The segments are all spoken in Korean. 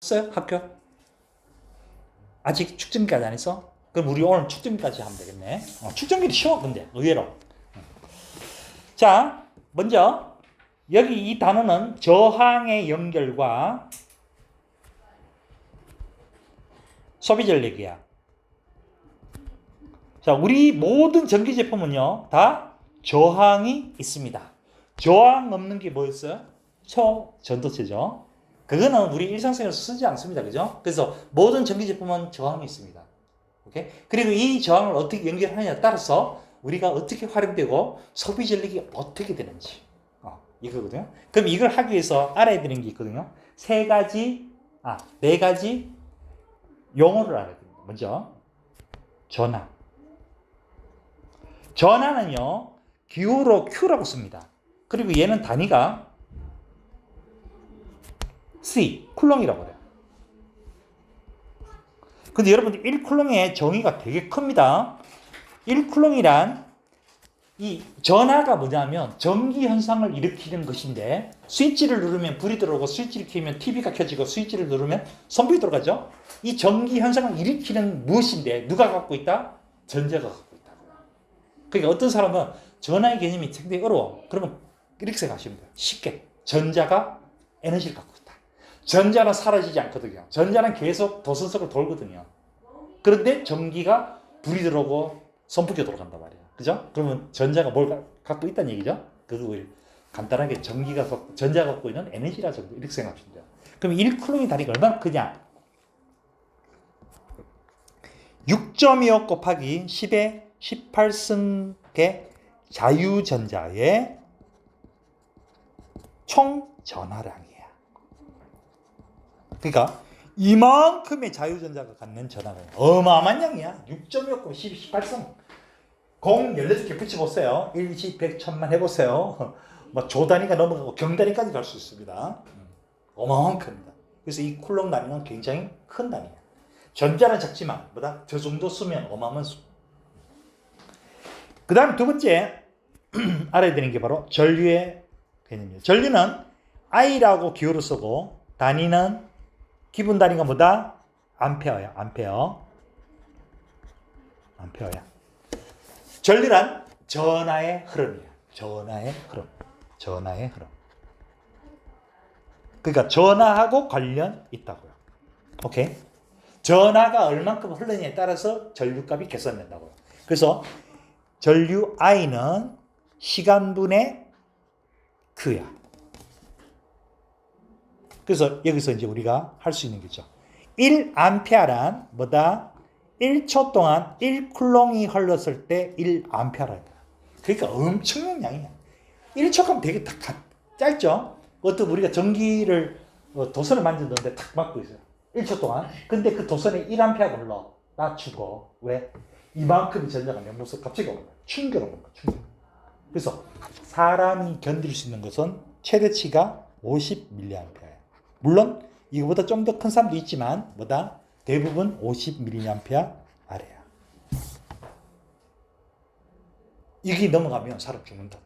했어요? 학교? 아직 축전기까지 안 했어? 그럼 우리 오늘 축전기까지 하면 되겠네. 축전기는 쉬워, 근데 의외로. 자, 먼저 여기 이 단어는 저항의 연결과 소비 전략이야. 자, 우리 모든 전기 제품은요, 다 저항이 있습니다. 저항 없는 게 뭐였어요? 초전도체죠. 그거는 우리 일상생활에서 쓰지 않습니다. 그죠? 그래서 모든 전기 제품은 저항이 있습니다. 오케이? 그리고 이 저항을 어떻게 연결하느냐에 따라서 우리가 어떻게 활용되고 소비 전략이 어떻게 되는지. 이거거든요. 그럼 이걸 하기 위해서 알아야 되는 게 있거든요. 네 가지 용어를 알아야 됩니다. 먼저, 전화. 전화는요, 기호로 Q라고 씁니다. 그리고 얘는 단위가 C, 쿨롱이라고 해요. 근데 여러분들 1쿨롱의 정의가 되게 큽니다. 1쿨롱이란 이 전하가 뭐냐면 전기 현상을 일으키는 것인데, 스위치를 누르면 불이 들어오고 스위치를 켜면 TV가 켜지고 스위치를 누르면 선풍이 들어가죠. 이 전기 현상을 일으키는 무엇인데 누가 갖고 있다? 전자가 갖고 있다. 그러니까 어떤 사람은 전하의 개념이 상당히 어려워. 그러면 이렇게 생각하시면 돼요. 쉽게 전자가 에너지를 갖고 있다. 전자는 사라지지 않거든요. 전자는 계속 도선석을 돌거든요. 그런데 전기가 불이 들어오고 선풍기가 돌아간단 말이에요. 그죠? 그러면 전자가 뭘 갖고 있다는 얘기죠? 그걸 간단하게 전자가 갖고 있는 에너지라 정도 이렇게 생각하시면 돼요. 그럼 1쿨롱의 다리가 얼마나 크냐? 6.25 곱하기 10의 18승의 자유전자의 총 전하량이에요. 그러니까 이만큼의 자유전자가 갖는 전하량, 어마어마한 양이야. 6.25 곱하기 18승. 공 14개 붙여보세요. 1, 10, 100, 1000만 해보세요. 조 단위가 넘어가고 경 단위까지 갈 수 있습니다. 어마어마한 큽니다. 그래서 이 쿨롱 단위는 굉장히 큰 단위야. 전자는 작지만 저 정도 쓰면 어마어마한 수. 그 다음 두 번째 알아야 되는 게 바로 전류의 개념이에요. 전류는 I라고 기호를 쓰고 단위는 기본 단위가 뭐다? 암페어야. 암페어야. 전류란 전하의 흐름이야. 전하의 흐름. 그러니까 전하하고 관련 있다고요. 오케이? 전하가 얼만큼 흐르느냐에 따라서 전류값이 계산된다고요. 그래서 전류 I는 시간분의 Q야. 그래서 여기서 이제 우리가 할 수 있는 거죠. 1암페어란 뭐다? 1초 동안 1쿨롱이 흘렀을 때 1암페어라. 그러니까 엄청난 양이야. 1초간 되게 짧죠? 어떤 우리가 전기를 도선을 만졌는데 탁 막고 있어요. 1초 동안. 근데 그 도선에 1암페어가 흘러. 낮추고. 왜? 이만큼의 전자가 내 모습 갑자기 올라가요. 충격을 먹는 거야. 그래서 사람이 견딜 수 있는 것은 최대치가 50mA야. 물론 이거보다 좀 더 큰 사람도 있지만 뭐다? 대부분 50mA 아래야. 이게 넘어가면 사람 죽는다.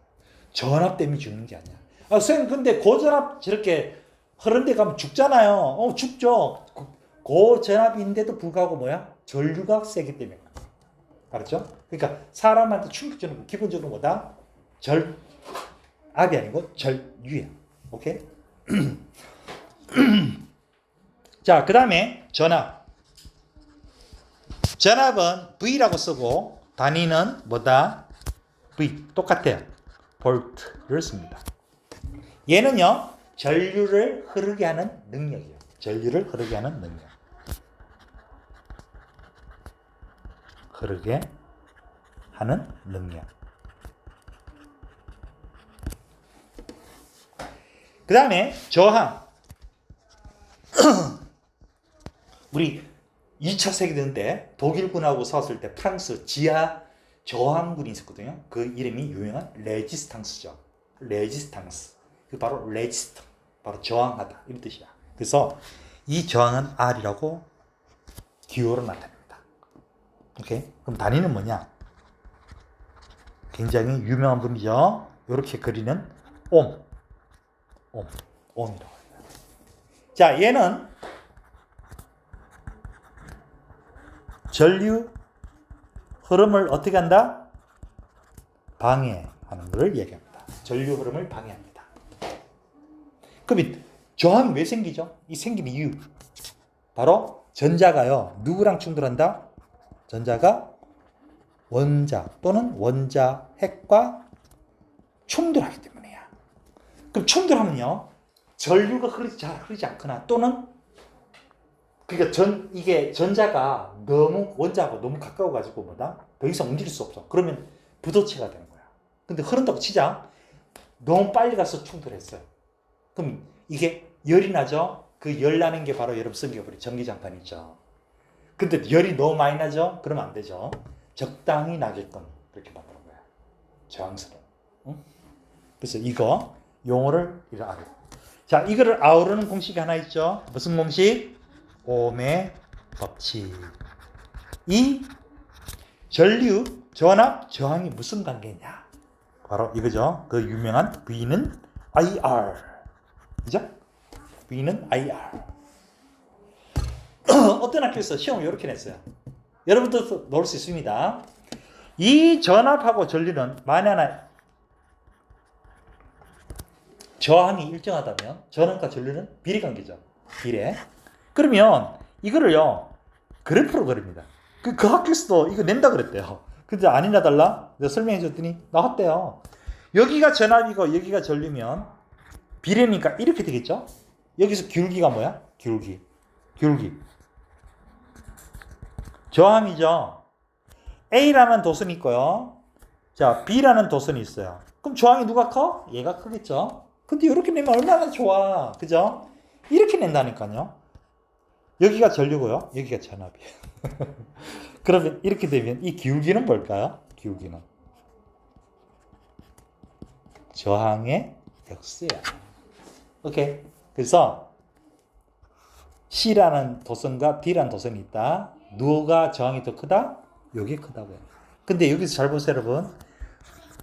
전압 때문에 죽는 게 아니야. 선생님 근데 고전압 저렇게 흐른 데 가면 죽잖아요. 죽죠. 고전압인데도 불구하고 뭐야? 전류가 세기 때문에. 알았죠? 그러니까 사람한테 충격 주는 건 기본적으로 뭐다? 절압이 아니고 절유야. 오케이? 자, 그 다음에 전압. 전압은 V라고 쓰고 단위는 뭐다? V. 똑같아요. 볼트를 씁니다. 얘는요, 전류를 흐르게 하는 능력이에요. 흐르게 하는 능력. 그 다음에 저항. 우리 2차 세계대전 때 독일군하고 싸웠을 때 프랑스 지하 저항군이 있었거든요. 그 이름이 유명한 레지스탕스죠. 그 바로 레지스트. 바로 저항하다. 이런 뜻이야. 그래서 이 저항은 R이라고 기호로 나타냅니다. 오케이? 그럼 단위는 뭐냐? 굉장히 유명한 분이죠. 이렇게 그리는 옴이라고 합니다. 자, 얘는 전류 흐름을 어떻게 한다? 방해하는 것을 얘기합니다. 전류 흐름을 방해합니다. 그럼 저항이 왜 생기죠? 이 생긴 이유. 바로 전자가요. 누구랑 충돌한다? 전자가 원자 또는 원자 핵과 충돌하기 때문이야. 그럼 충돌하면요. 전류가 잘 흐르지 않거나 또는 그러니까 이게 전자가 너무 원자하고 너무 가까워가지고 뭐다? 더 이상 움직일 수 없어. 그러면 부도체가 되는 거야. 근데 흐른다고 치자. 너무 빨리 가서 충돌했어요. 그럼 이게 열이 나죠? 그 열 나는 게 바로 여러분 생겨버린 전기장판이죠. 근데 열이 너무 많이 나죠? 그러면 안 되죠. 적당히 나게끔 그렇게 만드는 거야. 저항선을. 응? 그래서 이거 용어를 이렇게 알아요. 자, 이거를 아우르는 공식이 하나 있죠. 무슨 공식? 옴의 법칙. 이 전류, 전압, 저항이 무슨 관계냐? 바로 이거죠. 그 유명한 V는 IR. 그죠? V는 IR. 어떤 학교에서 시험을 이렇게 냈어요. 여러분도 넣을 수 있습니다. 이 전압하고 전류는 만약 저항이 일정하다면 전압과 전류는 비례관계죠. 비례. 그러면 이거를요 그래프로 그립니다. 그 학교에서도 이거 낸다 그랬대요. 근데 아니나 달라 내가 설명해 줬더니 나왔대요. 여기가 전압이고 여기가 전류면 비례니까 이렇게 되겠죠. 여기서 기울기가 뭐야? 기울기. 저항이죠. A라는 도선이 있고요. 자, B라는 도선이 있어요. 그럼 저항이 누가 커? 얘가 크겠죠. 근데 이렇게 내면 얼마나 좋아. 그죠? 이렇게 낸다니까요. 여기가 전류고요. 여기가 전압이에요. 그러면 이렇게 되면 이 기울기는 뭘까요? 기울기는 저항의 역수야. 오케이. 그래서 C라는 도선과 D라는 도선이 있다. 누가 저항이 더 크다? 여기 크다고요. 근데 여기서 잘 보세요, 여러분.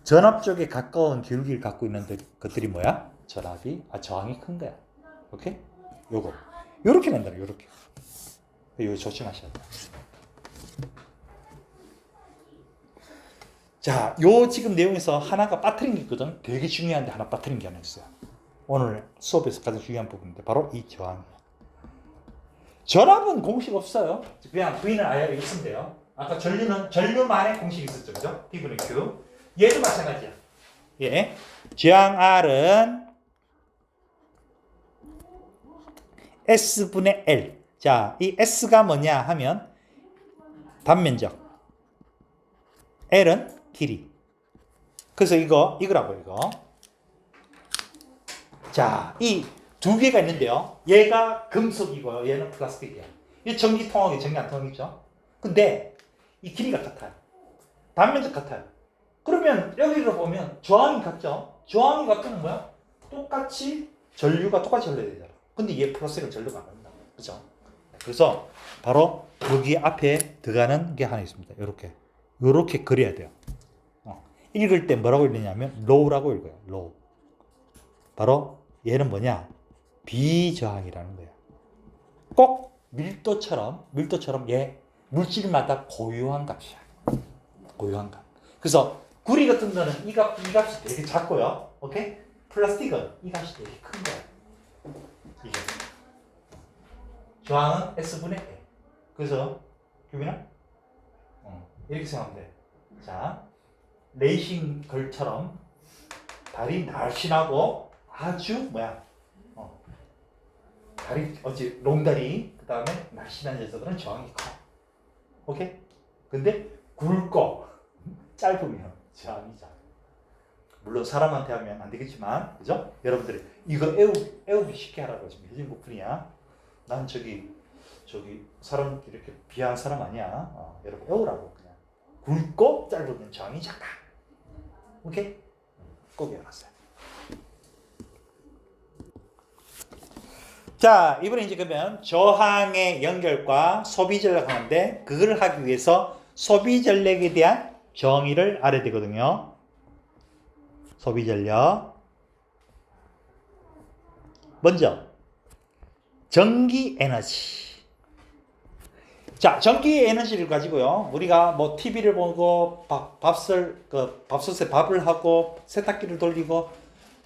전압 쪽에 가까운 기울기를 갖고 있는 것들이 뭐야? 저항이 큰 거야. 오케이? 요거. 요렇게 낸다, 요렇게. 이거 조심하셔야 돼요. 자, 요 지금 내용에서 하나가 빠뜨린 게 있거든. 되게 중요한데 하나 빠뜨린 게 하나 있어요. 오늘 수업에서 가장 중요한 부분인데 바로 이 저항이에요. 전압은 공식 없어요. 그냥 V는 IR 있으면 돼요. 아까 전류만의 공식이 있었죠. 그죠? P분의 Q. 얘도 마찬가지야. 예. 저항 R은 S분의 L. 자, 이 S가 뭐냐 하면 단면적. L은 길이. 그래서 이거라고, 이거. 자, 이 두 개가 있는데요. 얘가 금속이고요. 얘는 플라스틱이에요. 이 전기 통하고 전기 안 통하겠죠? 근데 이 길이가 같아요. 단면적 같아요. 그러면 여기를 보면 저항이 같죠? 저항이 같으면 뭐야? 전류가 똑같이 흘러야 되잖아. 근데 얘 플러스는 전류가 안 한다. 그죠? 그래서 바로 여기 앞에 들어가는 게 하나 있습니다. 요렇게 그려야 돼요. 읽을 때 뭐라고 읽느냐면 low라고 읽어요. low. 바로 얘는 뭐냐? 비저항이라는 거예요. 꼭 밀도처럼 얘 물질마다 고유한 값이야. 고유한 값. 그래서 구리 같은 거는 이 값이 되게 작고요. 오케이? 플라스틱은 이 값이 되게 큰 거야. 이게. 저항은 S분의 A. 그래서 규민아? 이렇게 생각하면 돼. 자, 레이싱 걸처럼 다리 날씬하고 아주 다리 롱다리 그 다음에 날씬한 녀석들은 저항이 커. 오케이? 근데 굵고 짧으면 저항이 작아. 물론 사람한테 하면 안 되겠지만, 그죠? 여러분들이 이거 애우기 쉽게 하라고 지금 해준 것뿐이야. 난 저기 사람 이렇게 비하한 사람 아니야. 여러분 애우라고 그냥. 굵고 짧으면 저항이 작다. 오케이? 꼭 외워놨어요. 자, 이번에 이제 그러면 저항의 연결과 소비 전략 하는데 그걸 하기 위해서 소비 전략에 대한 정의를 알아야 되거든요. 소비 전략. 먼저 전기 에너지. 자, 전기 에너지를 가지고요. 우리가 뭐 TV를 보고 밥솥에 밥을 하고 세탁기를 돌리고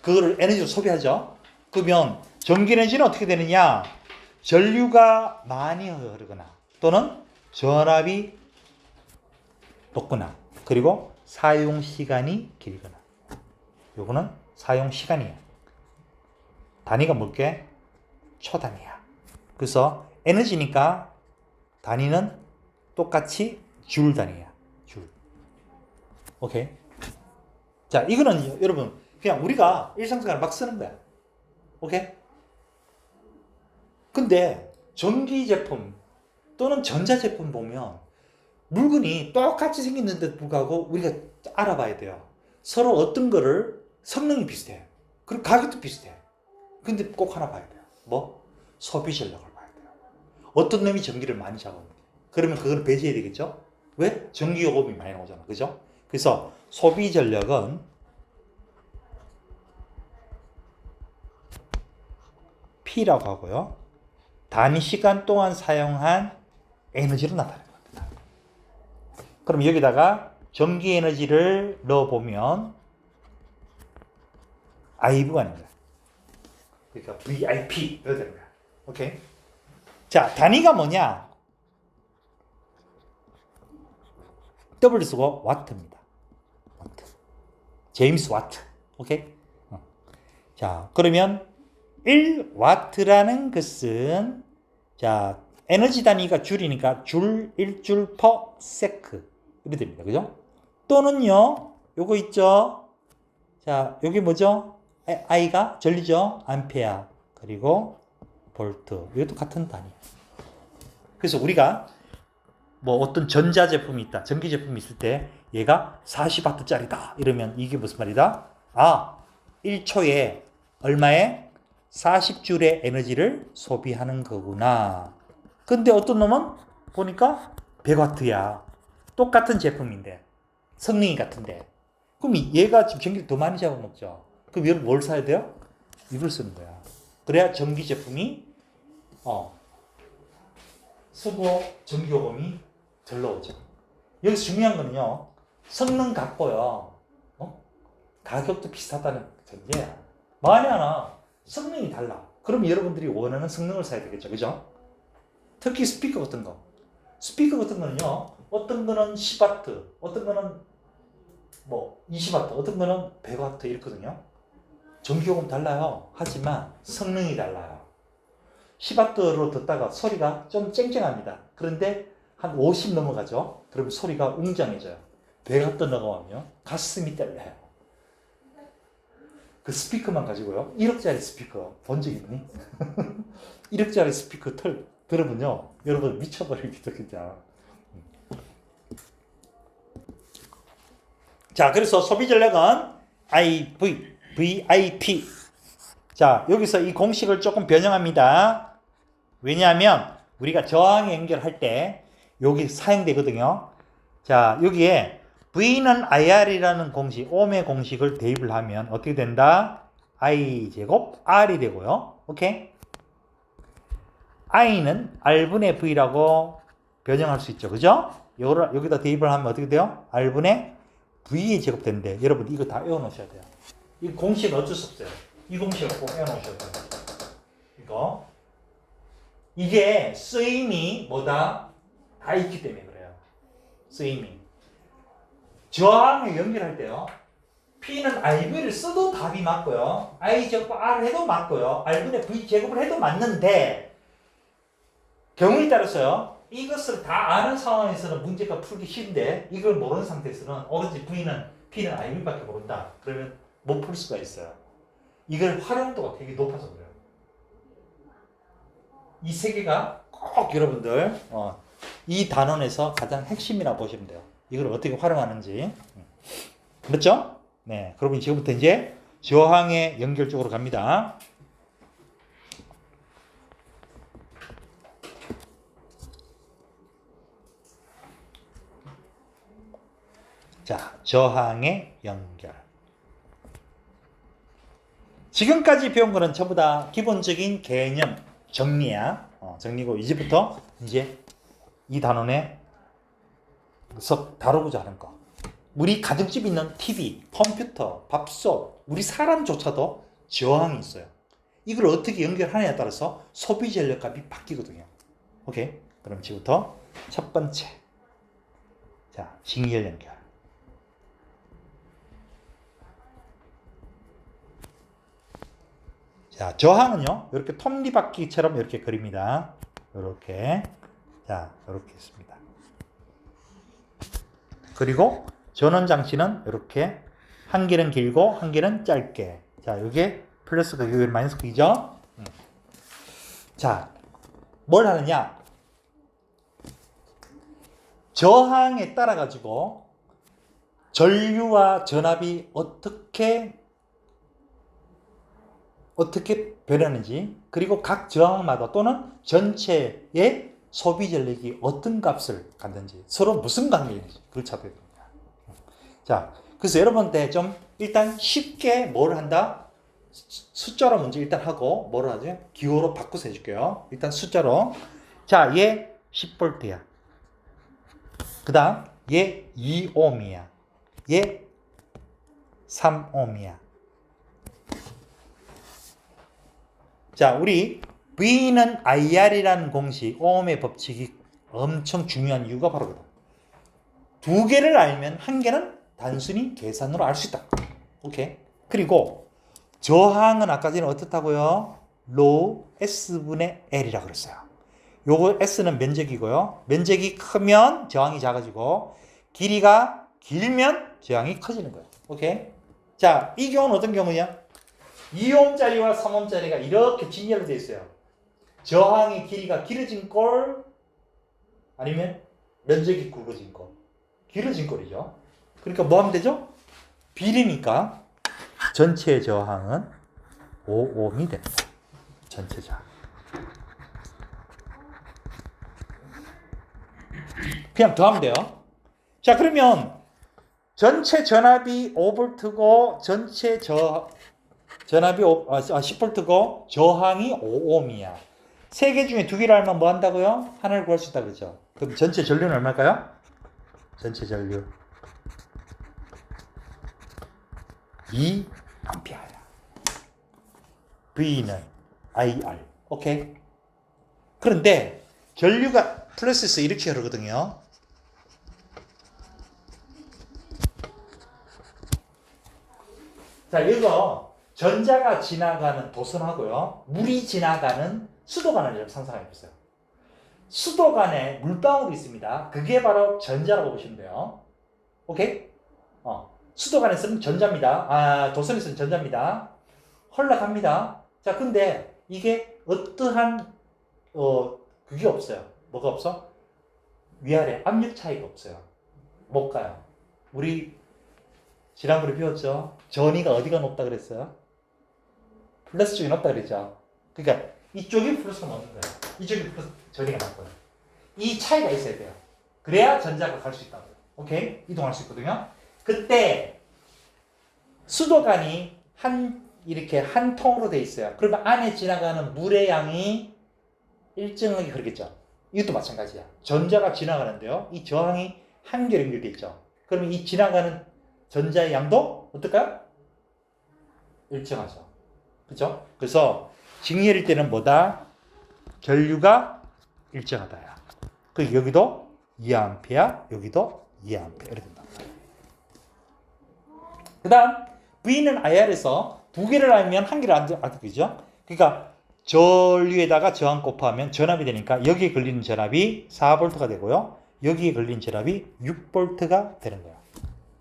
그거를 에너지로 소비하죠. 그러면 전기 에너지는 어떻게 되느냐? 전류가 많이 흐르거나 또는 전압이 높거나 그리고 사용 시간이 길거나. 요거는 사용 시간이에요. 단위가 뭘게? 초단위야. 그래서 에너지니까 단위는 똑같이 줄 단위야. 줄. 오케이. 자, 이거는 여러분 그냥 우리가 일상생활 막 쓰는 거야. 오케이? 근데 전기 제품 또는 전자 제품 보면 물건이 똑같이 생겼는데도 불구하고 우리가 알아봐야 돼요. 서로 어떤 거를 성능이 비슷해. 그리고 가격도 비슷해. 근데 꼭 하나 봐야 돼요. 뭐? 소비 전력을 봐야 돼요. 어떤 놈이 전기를 많이 잡아먹는 그러면 그걸 배제해야 되겠죠? 왜? 전기 요금이 많이 나오잖아. 그죠? 그래서 소비 전력은 P라고 하고요. 단위 시간 동안 사용한 에너지로 나타내는 겁니다. 그럼 여기다가 전기 에너지를 넣어보면 IV가 나옵니다. 그러니까 VIP 이렇게 되는 거야. 오케이? 자, 단위가 뭐냐? W 쓰고 와트입니다. 와트. 제임스 와트. 오케이? 자, 그러면 1와트라는 것은 자, 에너지 단위가 줄이니까 줄, 1줄 퍼 세크 이렇게 됩니다. 그죠? 또는요. 요거 있죠? 자, 여기 뭐죠? I가 전류죠? 암페어. 그리고 볼트. 이것도 같은 단위예요. 그래서 우리가 뭐 어떤 전자 제품이 있다. 전기 제품이 있을 때 얘가 40W짜리다. 이러면 이게 무슨 말이다? 아, 1초에 얼마에 40줄의 에너지를 소비하는 거구나. 근데 어떤 놈은 보니까 100W야. 똑같은 제품인데 성능이 같은데 그럼 얘가 지금 전기를 더 많이 잡아먹죠. 그럼 얘를 뭘 사야 돼요? 이걸 쓰는 거야. 그래야 전기 제품이 쓰고 전기요금이 덜 나오죠. 여기서 중요한 거는요. 성능 같고요. 가격도 비슷하다는 전제야. 만에 하나 성능이 달라. 그럼 여러분들이 원하는 성능을 사야 되겠죠. 그죠? 특히 스피커 같은 거. 스피커 같은 거는요. 어떤 거는 10W, 어떤 거는 뭐 20W, 어떤 거는 100W 이렇거든요. 전기요금 달라요. 하지만 성능이 달라요. 10W로 듣다가 소리가 좀 쨍쨍합니다. 그런데 한 50 넘어가죠. 그러면 소리가 웅장해져요. 100W 넘어가면 가슴이 떨려요. 그 스피커만 가지고요. 1억짜리 스피커 본 적 있니? 1억짜리 스피커 들으면요. 여러분 미쳐버리기도 그냥. 자, 그래서 소비 전력은 VIP. 자, 여기서 이 공식을 조금 변형합니다. 왜냐하면 우리가 저항 연결할 때 여기 사용되거든요. 자, 여기에 V는 IR이라는 공식, 옴의 공식을 대입을 하면 어떻게 된다? I 제곱 R이 되고요. 오케이? I는 R분의 V라고 변형할 수 있죠. 그죠? 여기다 대입을 하면 어떻게 돼요? R분의 V의 제곱 되는데 여러분 이거 다 외워놓으셔야 돼요. 이 공식은 어쩔 수 없어요. 이 공식을 꼭 외워놓으셔야 돼요. 이게 쓰임이 뭐다? 다 있기 때문에 그래요. 쓰임이. 저항에 연결할 때요. P는 IV를 써도 답이 맞고요. I 제곱 R 해도 맞고요. R분의 V 제곱을 해도 맞는데 경우에 따라서요. 이것을 다 아는 상황에서는 문제가 풀기 쉬운데 이걸 모르는 상태에서는 오로지 P는 IV밖에 모른다. 그러면 못 풀 수가 있어요. 이걸 활용도가 되게 높아서 그래요. 이 세 개가 꼭 여러분들 이 단원에서 가장 핵심이라고 보시면 돼요. 이걸 어떻게 활용하는지. 맞죠? 네. 그러면 지금부터 이제 저항의 연결 쪽으로 갑니다. 자, 저항의 연결. 지금까지 배운 거는 전부 다 기본적인 개념 정리야. 정리고 이제부터 이제 이 단원에서 다루고자 하는 거. 우리 가정집에 있는 TV, 컴퓨터, 밥솥, 우리 사람조차도 저항이 있어요. 이걸 어떻게 연결하느냐에 따라서 소비 전력값이 바뀌거든요. 오케이? 그럼 지금부터 첫 번째. 자, 직렬 연결. 자, 저항은요, 이렇게 톱니바퀴처럼 이렇게 그립니다. 이렇게. 자, 이렇게 있습니다. 그리고 전원 장치는 이렇게 한 개는 길고 한 개는 짧게. 자, 이게 플러스 극이고 마이너스 극이죠. 자, 뭘 하느냐? 저항에 따라 가지고 전류와 전압이 어떻게 변하는지, 그리고 각 저항마다 또는 전체의 소비 전력이 어떤 값을 갖는지, 서로 무슨 관계인지 그걸 찾아야 됩니다. 자, 그래서 여러분한테 좀 일단 쉽게 뭘 한다? 숫자로 문제 일단 하고 뭐로 하지? 기호로 바꿔서 해줄게요. 일단 숫자로. 자, 얘 10V야. 그 다음 얘 2ohm이야. 얘 3ohm이야. 자, 우리 V는 IR이라는 공식, ohm의 법칙이 엄청 중요한 이유가 바로 그다. 두 개를 알면 한 개는 단순히 계산으로 알 수 있다. 오케이. 그리고 저항은 아까 전에 어떻다고요? rho S분의 L이라고 그랬어요. 요거 S는 면적이고요. 면적이 크면 저항이 작아지고, 길이가 길면 저항이 커지는 거예요. 오케이. 자, 이 경우는 어떤 경우냐? 2ohm짜리와 3ohm짜리가 이렇게 직렬로 되어 있어요. 저항의 길이가 길어진 꼴, 아니면 면적이 굵어진 꼴. 길어진 꼴이죠. 그러니까 뭐 하면 되죠? 비례니까 전체 저항은 5ohm이 됩니다. 전체 저항. 그냥 더하면 돼요. 자, 그러면 전체 전압이 5V고 전체 전압이 10V고 저항이 5ohm이야. 세 개 중에 두 개를 알면 뭐 한다고요? 하나를 구할 수 있다 그러죠. 그럼 전체 전류는 얼마일까요? 전체 전류 2A야. V는 IR. 오케이? 그런데 전류가 플러스에서 이렇게 흐르거든요. 자, 이거 전자가 지나가는 도선하고요, 물이 지나가는 수도관을 좀 상상해 보세요. 수도관에 물방울이 있습니다. 그게 바로 전자라고 보시면 돼요. 오케이? 수도관에서는 전자입니다. 도선에서는 전자입니다. 흘러갑니다. 자, 근데 이게 어떠한 그게 없어요. 뭐가 없어? 위아래 압력 차이가 없어요. 못 가요. 우리 지난번에 배웠죠? 전위가 어디가 높다 그랬어요? 플러스 쪽이 높다 그랬죠? 그러니까 이쪽이 플러스가 높은 거예요. 이쪽이 플러스, 전위가 높고요. 이 차이가 있어야 돼요. 그래야 전자가 갈 수 있다고요. 오케이? 이동할 수 있거든요. 그때 수도관이 이렇게 한 통으로 돼 있어요. 그러면 안에 지나가는 물의 양이 일정하게 흐르겠죠. 이것도 마찬가지야. 전자가 지나가는데요, 이 저항이 한결 연결돼 있죠. 그러면 이 지나가는 전자의 양도 어떨까요? 일정하죠. 그렇죠? 그래서 직렬일 때는 뭐다? 전류가 일정하다야. 그 여기도 2A, 여기도 2A 이렇게 된다. 그 다음 V는 IR에서 두 개를 알면 한 개를 안 되죠. 그러니까 전류에다가 저항 곱하면 전압이 되니까 여기에 걸리는 전압이 4V가 되고요, 여기에 걸린 전압이 6V가 되는 거야.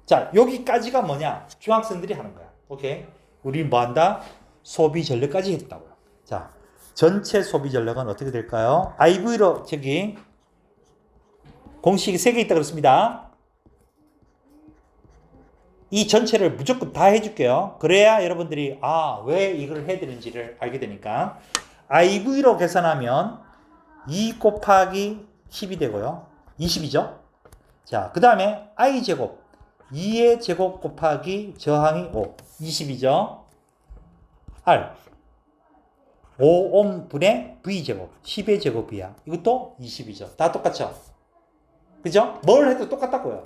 자, 여기까지가 뭐냐? 중학생들이 하는 거야. 오케이? 우리 뭐 한다? 소비 전력까지 했다고요. 자, 전체 소비 전력은 어떻게 될까요? IV로 저기 공식이 3개 있다 그랬습니다. 이 전체를 무조건 다 해줄게요. 그래야 여러분들이 왜 이걸 해야 되는지를 알게 되니까. IV로 계산하면 2 곱하기 10이 되고요. 20이죠. 자, 그 다음에 I제곱 2의 제곱 곱하기 저항이 5, 20이죠. R 5ohm분의 V제곱 10의 제곱이야. 이것도 20이죠. 다 똑같죠. 그죠? 뭘 해도 똑같다고요.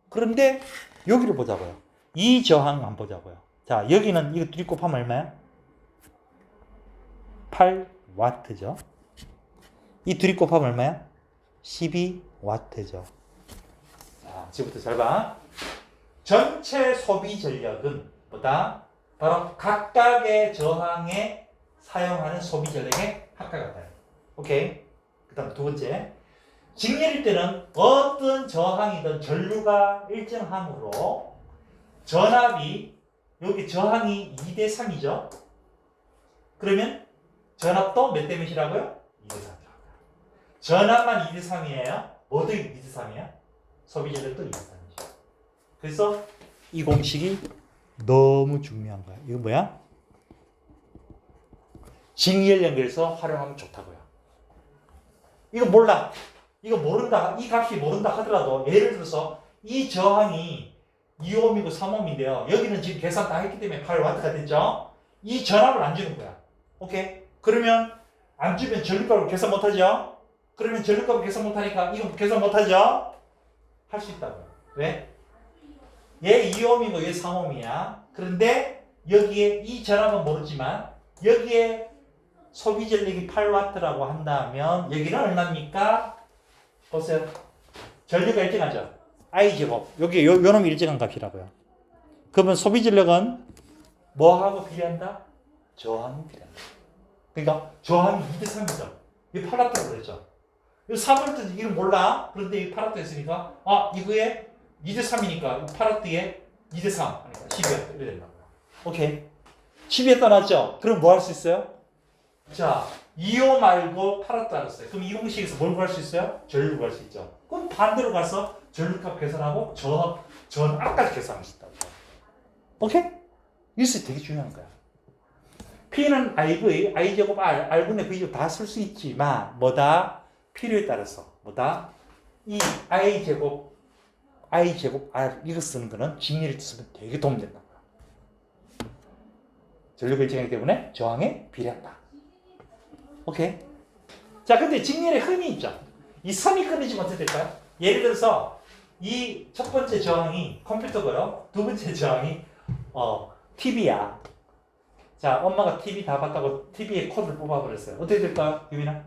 그런데 여기를 보자고요. 이 저항 한번 보자고요. 자, 여기는 이거 둘이 곱하면 얼마야? 8W죠. 이 둘이 곱하면 얼마야? 12W죠. 자, 지금부터 잘 봐. 전체 소비 전력은 뭐다? 바로 각각의 저항에 사용하는 소비 전력의 합과 같아요. 오케이. 그 다음 두 번째. 직렬일 때는 어떤 저항이든 전류가 일정함으로 전압이, 여기 저항이 2대 3이죠. 그러면 전압도 몇 대 몇이라고요? 2대 3이라고요. 전압만 2대 3이에요. 뭐도 2대 3이야? 소비 전력도 2대 3이죠. 그래서 이 공식이 너무 중요한 거야. 이거 뭐야? 직렬 연결해서 활용하면 좋다고요. 이거 몰라. 이거 모른다. 이 값이 모른다 하더라도 예를 들어서 이 저항이 2옴이고 3옴인데요. 여기는 지금 계산 다 했기 때문에 8W가 됐죠. 이 전압을 안 주는 거야. 오케이? 그러면 안 주면 전류값을 계산 못하죠. 그러면 전류값을 계산 못하니까 이거 계산 못하죠. 할 수 있다고요. 왜? 얘 2옴이고 얘 3옴이야. 그런데 여기에 이 전압은 모르지만 여기에 소비 전력이 8W라고 한다면 여기는 얼마입니까? 보세요. 전류가 일정하죠. I제곱. 여기 요 놈이 일정한 값이라고요. 그러면 소비 전력은 뭐하고 비례한다? 저항이 비례한다. 그러니까 저항이 2대 3이죠. 이 8W라고 그랬죠. 이 3V 이건 몰라. 그런데 이 8W 했으니까 이거에 2대 3이니까 8W에 2대 3 하니까 12W 이렇게 된다고요. 오케이. 12에 떠났죠? 그럼 뭐 할 수 있어요? 자, 2호 말고 8W 알았어요. 그럼 이 공식에서 뭘 구할 수 있어요? 전류 구할 수 있죠. 그럼 반대로 가서 전류값 계산하고 전압까지 계산할 수 있다고. 오케이? 이것이 되게 중요한 거야. P는 IV, I제곱 R, R분의 V제곱 다 쓸 수 있지만 뭐다? 필요에 따라서 뭐다? 이 I제곱 R 이거 쓰는 거는 직렬을 쓰면 되게 도움된다. 전류가 일정하기 때문에 저항에 비례한다. 오케이? 자, 근데 직렬에 흠이 있죠. 이 선이 끊어지면 어떻게 될까요? 예를 들어서 이 첫 번째 저항이 컴퓨터고요. 두 번째 저항이 TV야. 자, 엄마가 TV 다 봤다고 TV에 코드를 뽑아버렸어요. 어떻게 될까요? 유민아?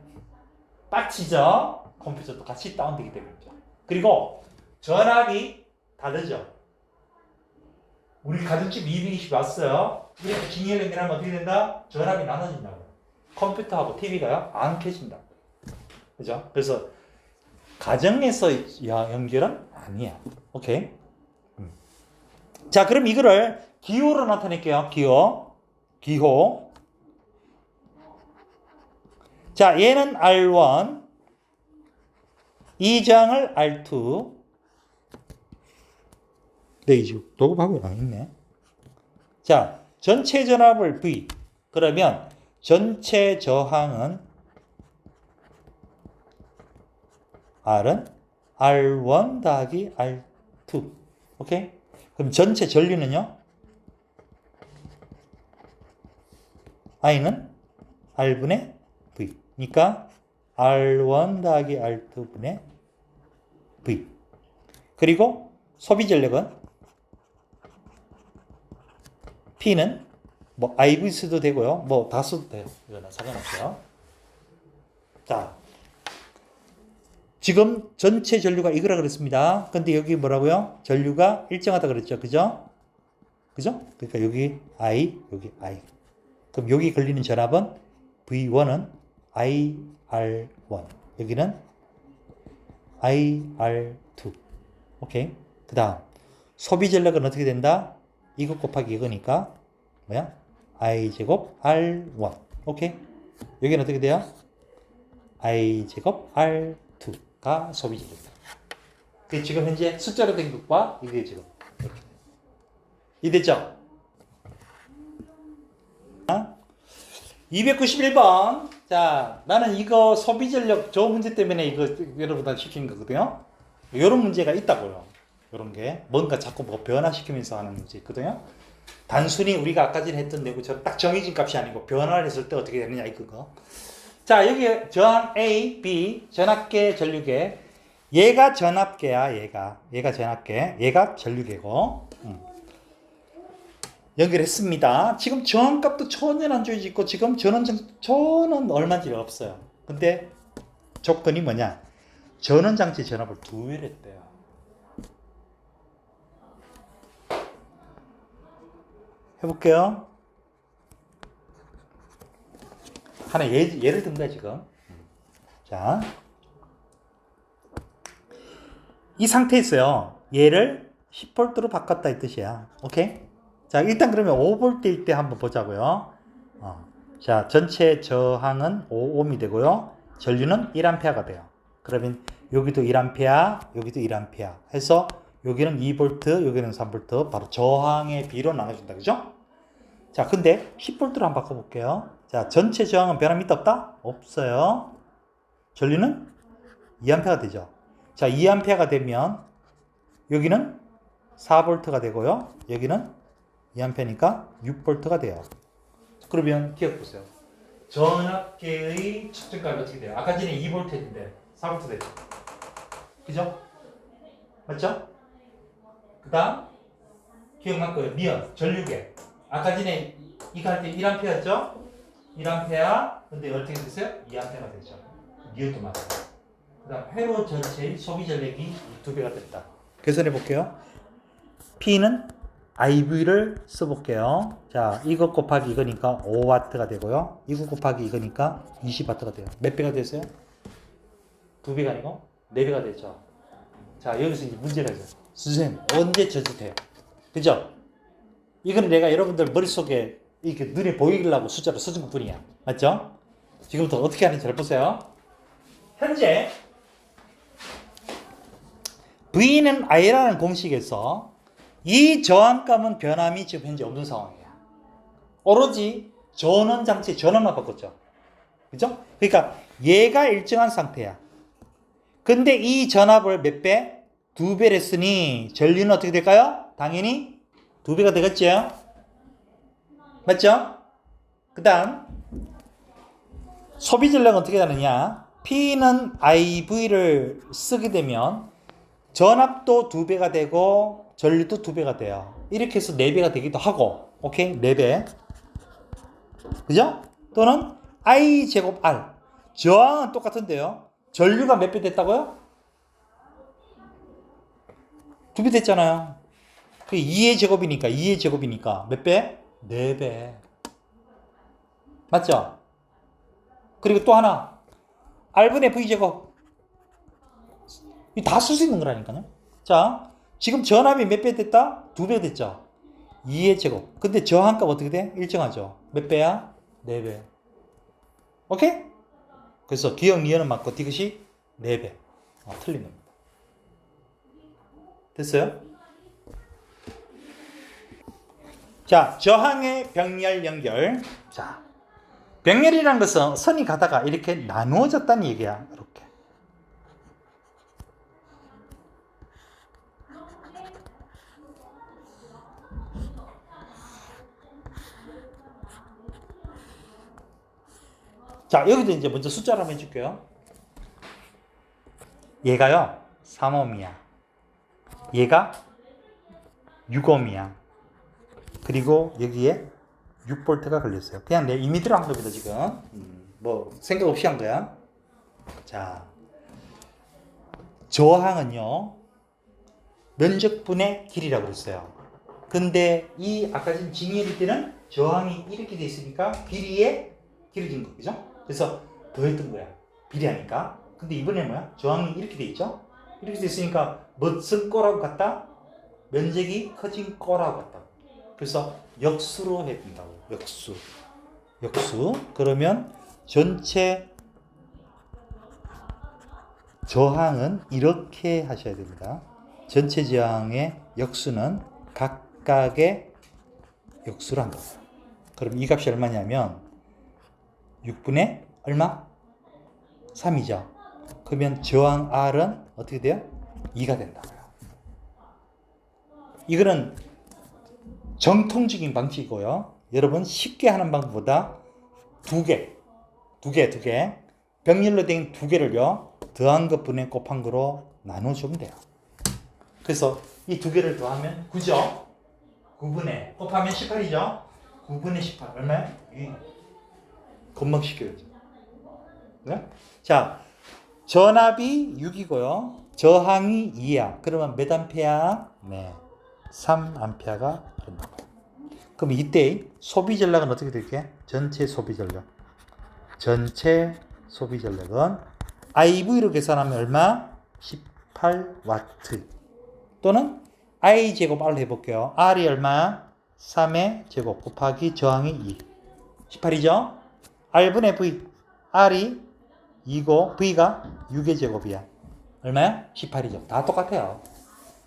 빡치죠? 컴퓨터도 같이 다운되기 때문이죠. 그리고 전압이 다르죠. 우리 가정집 220 왔어요. 이렇게 직렬 연결하면 어떻게 된다? 전압이 나눠진다고요. 컴퓨터하고 TV가요? 안 켜진다고. 그죠? 그래서 가정에서 연결은 아니야. 오케이? 자, 그럼 이거를 기호로 나타낼게요. 기호. 자, 얘는 R1, 이 저항을 R2. 네, 이제 도급하고 안 있네. 자, 전체 전압을 V. 그러면 전체 저항은 R은 R1 더하기 R2. 오케이? 그럼 전체 전류는요? I는 R분의 V. 그러니까 R1 더하기 R2분의 V. 그리고 소비 전력은 P는 뭐 IV 써도 되고요. 뭐 다 써도 돼요. 이거는 상관없어요. 자, 지금 전체 전류가 이거라 그랬습니다. 근데 여기 뭐라고요? 전류가 일정하다 그랬죠. 그죠? 그러니까 여기 I, 여기 I. 그럼 여기 걸리는 전압은 V1은 IR1. 여기는 IR2. 오케이? 그 다음 소비 전력은 어떻게 된다? 이거 곱하기 이거니까 뭐야? I제곱 R1. 오케이? 여기는 어떻게 돼요? I제곱 R2가 소비 전력이다. 그게 지금 현재 숫자로 된 것과 이게 지금 이렇게 이해됐죠? 291번. 자, 나는 이거 소비 전력 저 문제 때문에 이거 여러분들 시킨 거거든요. 이런 문제가 있다고요. 이런 게 뭔가 자꾸 뭐 변화시키면서 하는 문제 있거든요. 단순히 우리가 아까 전에 했던 내구처럼 딱 정해진 값이 아니고 변화를 했을 때 어떻게 되느냐 이거. 자, 여기 저항 A, B, 전압계, 전류계 얘가 전압계야. 얘가 전압계. 얘가 전류계고. 연결했습니다. 지금 저항값도 전혀 안 주어져 있고 지금 전원 얼마인지 없어요. 근데 조건이 뭐냐? 전원장치 전압을 2배를 했대요. 해볼게요. 하나 예를 든 거야 지금. 자, 이 상태에서요. 얘를 10V로 바꿨다 이 뜻이야. 오케이? 자, 일단 그러면 5V일 때 한번 보자고요. 자, 전체 저항은 5ohm이 되고요. 전류는 1A가 돼요. 그러면 여기도 1A, 여기도 1A 해서 여기는 2V, 여기는 3V 바로 저항의 비로 나눠준다. 그죠? 자, 근데 10V로 한번 바꿔볼게요. 자, 전체 저항은 변함이 있다 없다? 없어요. 전류는 2A가 되죠. 자, 2A가 되면 여기는 4V가 되고요. 여기는 2A니까 6V가 돼요. 그러면 기억보세요. 전압계의 측정값이 어떻게 돼요? 아까 전에 2V 했는데 4V 되죠. 그죠? 맞죠? 그 다음 기억날 거예요. 니은, 전류계. 아까 전에 이거 할 때 1A였죠? 1A. 근데 어떻게 됐어요? 2A가 되죠. 니은도 맞아요. 그 다음 회로 전체의 소비 전력이 2배가 됐다. 계산해 볼게요. P는 IV를 써볼게요. 자, 이거 곱하기 이거니까 5W가 되고요. 이거 곱하기 이거니까 20W가 돼요. 몇 배가 됐어요? 2배가 아니고 4배가 됐죠. 자, 여기서 이제 문제가 있어요. 선생님, 언제 저지돼요? 그죠? 이거는 내가 여러분들 머릿속에 이렇게 눈에 보이려고 숫자로 써준 것 뿐이야. 맞죠? 지금부터 어떻게 하는지 잘 보세요. 현재 V는 I라는 공식에서 이 저항값은 변함이 지금 현재 없는 상황이야. 오로지 전원장치 전원만 바꿨죠. 그죠? 그러니까 얘가 일정한 상태야. 근데 이 전압을 몇 배? 2배를 했으니 전류는 어떻게 될까요? 당연히 2배가 되겠죠? 맞죠? 그 다음 소비 전력은 어떻게 되느냐? P는 IV를 쓰게 되면 전압도 2배가 되고 전류도 2배가 돼요. 이렇게 해서 4배가 되기도 하고, 오케이? 4배. 그죠? 또는 I 제곱 R. 저항은 똑같은데요. 전류가 몇 배 됐다고요? 2배 됐잖아요. 그 2의 제곱이니까 몇 배? 4배. 맞죠? 그리고 또 하나. R분의 V 제곱. 이 다 쓸 수 있는 거라니까요. 자, 지금 전압이 몇 배 됐다? 2배 됐죠. 2의 제곱. 근데 저항값 어떻게 돼? 일정하죠. 몇 배야? 4배. 오케이? 그래서 기억 니은은 맞고 디귿이 4배. 틀린 겁니다. 됐어요? 자, 저항의 병렬 연결. 자, 병렬이라는 것은 선이 가다가 이렇게 나누어졌다는 얘기야. 이렇게. 자, 여기도 이제 먼저 숫자로 한번 해줄게요. 얘가요, 3ohm이야. 얘가 6ohm이야. 그리고 여기에 6V가 걸렸어요. 그냥 내 임의대로 한 겁니다, 지금. 뭐, 생각 없이 한 거야. 자, 저항은요, 면적분의 길이라고 그랬어요. 근데 이 아까 지금 징열일 때는 저항이 이렇게 돼 있으니까 길이에 길어진 거, 그죠? 그래서 더했던 거야. 비례하니까. 근데 이번에 뭐야? 저항이 이렇게 돼 있죠? 이렇게 돼 있으니까 무슨 거라고 같다? 면적이 커진 거라고 같다. 그래서 역수로 해야 된다고. 역수. 그러면 전체 저항은 이렇게 하셔야 됩니다. 전체 저항의 역수는 각각의 역수로 한다. 그럼 이 값이 얼마냐면 6분의 얼마? 3이죠. 그러면 저항 R은 어떻게 돼요? 2가 된다고요. 이거는 정통적인 방식이고요. 여러분 쉽게 하는 방법보다 두 개. 병렬로 된 2개를요. 더한 것 분의 곱한 거로 나눠주면 돼요. 그래서 이 두 개를 더하면 9죠. 9분의 곱하면 18이죠. 9분의 18 얼마야? 건방시켜야죠. 네? 자, 전압이 6이고요. 저항이 2야. 그러면 몇 암페어? 네, 3암페어가 된다. 그럼 이때 소비 전력은 어떻게 될게? 전체 소비 전력. 전체 소비 전력은 IV로 계산하면 얼마? 18W. 또는 I 제곱 R로 해볼게요. R이 얼마? 3의 제곱 곱하기 저항이 2. 18이죠? R분의 V. R이 2고 V가 6의 제곱이야. 얼마야? 18이죠. 다 똑같아요.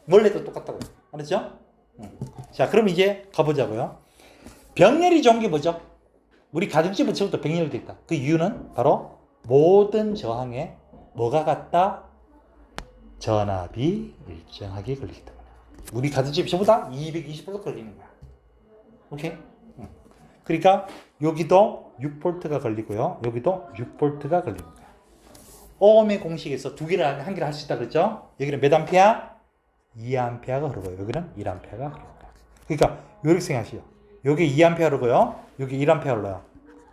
원래도 똑같다고요. 알았죠? 자, 그럼 이제 가보자고요. 병렬이 좋은 게 뭐죠? 우리 가중치 처음부터 병렬이 돼 있다. 그 이유는 바로 모든 저항에 뭐가 같다? 전압이 일정하게 걸리기 때문에. 우리 가중치 전부 다 220V 걸리는 거야. 오케이? 그러니까 여기도 6V가 걸리고요. 여기도 6V가 걸리는 거야. 오음의 공식에서 두 개를 한 개를 할 수 있다 그랬죠? 여기는 몇 암페어? 2암페어가 흐르고요. 여기는 1암페어가 흐르고요. 그러니까 이렇게 생각하시죠. 여기 2암페어 흐르고요. 여기 1암페어 흘러요.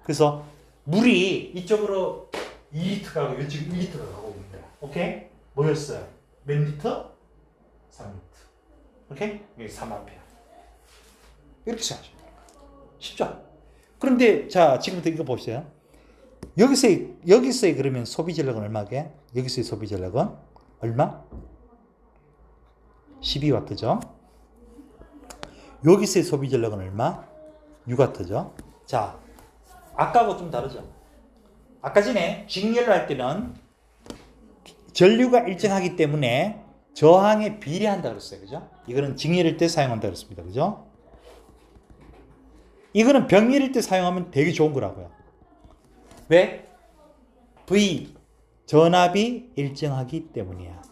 그래서 물이 이쪽으로 2리터가 가고 이쪽으로 2리터가 가고 있는 거야. 오케이? 뭐였어요? 몇 리터? 3리터. 오케이? 여기 3암페어. 이렇게 생각하시죠. 쉽죠? 그런데 자, 지금부터 이거 보세요. 여기서의 그러면 소비 전력은 얼마게? 여기서의 소비 전력은 얼마? 12W죠. 여기서의 소비 전력은 얼마? 6W죠. 자, 아까하고 좀 다르죠. 아까 전에 직렬을 할 때는 전류가 일정하기 때문에 저항에 비례한다 그랬어요. 그죠? 이거는 직렬일 때 사용한다 그랬습니다. 그죠? 이거는 병렬일 때 사용하면 되게 좋은 거라고요. 왜? V 전압이 일정하기 때문이야.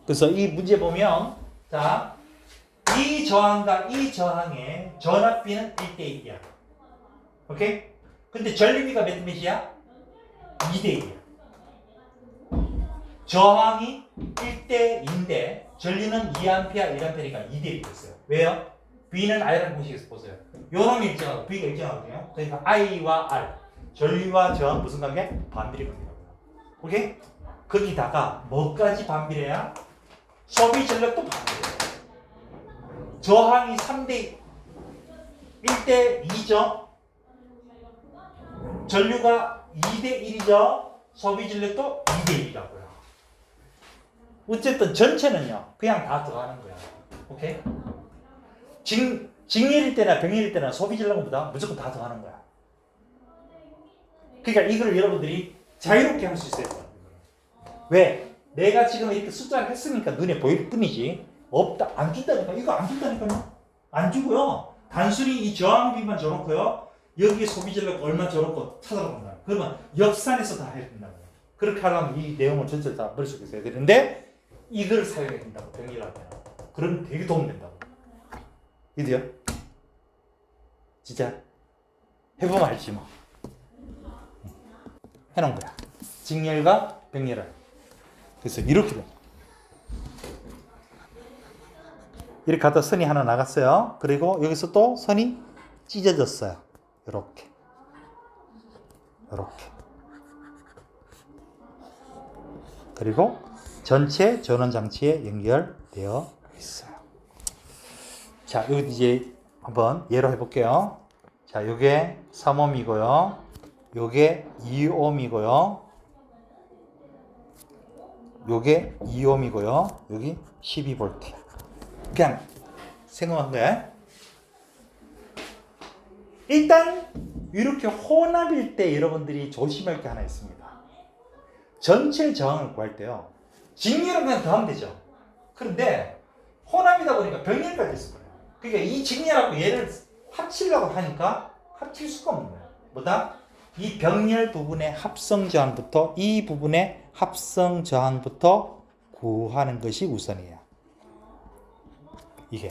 그래서 이 문제 보면 자, 이 저항과 이 저항의 전압비는 1대1이야. 오케이? 근데 전류비가 몇이야? 2대1이야. 저항이 1대2인데 전류는 2A, 1A니까 2대1이 됐어요. 왜요? V는 I라는 공식에서 보세요. 요놈이 일정하고 V가 일정하거든요. 그러니까 I와 R 전류와 저항 무슨 관계? 반비례 관계라고요. 오케이? 거기다가 뭐까지 반비례야? 소비 전력도 반비례. 저항이 1대2죠. 전류가 2대1이죠. 소비 전력도 2대1이라고요. 어쨌든 전체는요. 그냥 다 들어가는 거야. 오케이? 직렬일 때나 병렬일 때나 소비 전력보다 무조건 다 들어가는 거야. 그러니까 이걸 여러분들이 자유롭게 할 수 있어야 돼요. 왜? 내가 지금 이렇게 숫자를 했으니까 눈에 보일 뿐이지 없다 안 준다니까. 이거 안 준다니까요. 안 주고요. 단순히 이 저항비만 줘놓고요. 여기에 소비 전력 얼마 줘놓고 찾아본다. 그러면 역산해서 다 해야 된다고요. 그렇게 하려면 이 내용을 전체 다 머릿속에 있어야 되는데 이걸 사용해야 된다고. 병렬할 때는. 그러면 되게 도움된다고. 이돼요? 진짜 해보면 알지 뭐. 해놓은 거야. 직렬과 병렬을. 그래서 이렇게 돼. 이렇게 하다 선이 하나 나갔어요. 그리고 여기서 또 선이 찢어졌어요. 이렇게. 이렇게. 그리고 전체 전원 장치에 연결되어 있어요. 자, 여기 이제 한번 예로 해볼게요. 자, 요게 3ohm이고요. 요게 2ohm이고요. 요게 2ohm이고요. 여기 12V. 그냥 생각한 거야. 일단 이렇게 혼합일 때 여러분들이 조심할 게 하나 있습니다. 전체 저항을 구할 때요. 직렬은 그냥 더하면 되죠. 그런데 혼합이다 보니까 병렬까지 있을 거예요. 그러니까 이 직렬하고 얘를 합치려고 하니까 합칠 수가 없는 거예요. 뭐다? 이 병렬 부분의 합성 저항부터 이 부분의 합성 저항부터 구하는 것이 우선이에요. 이게.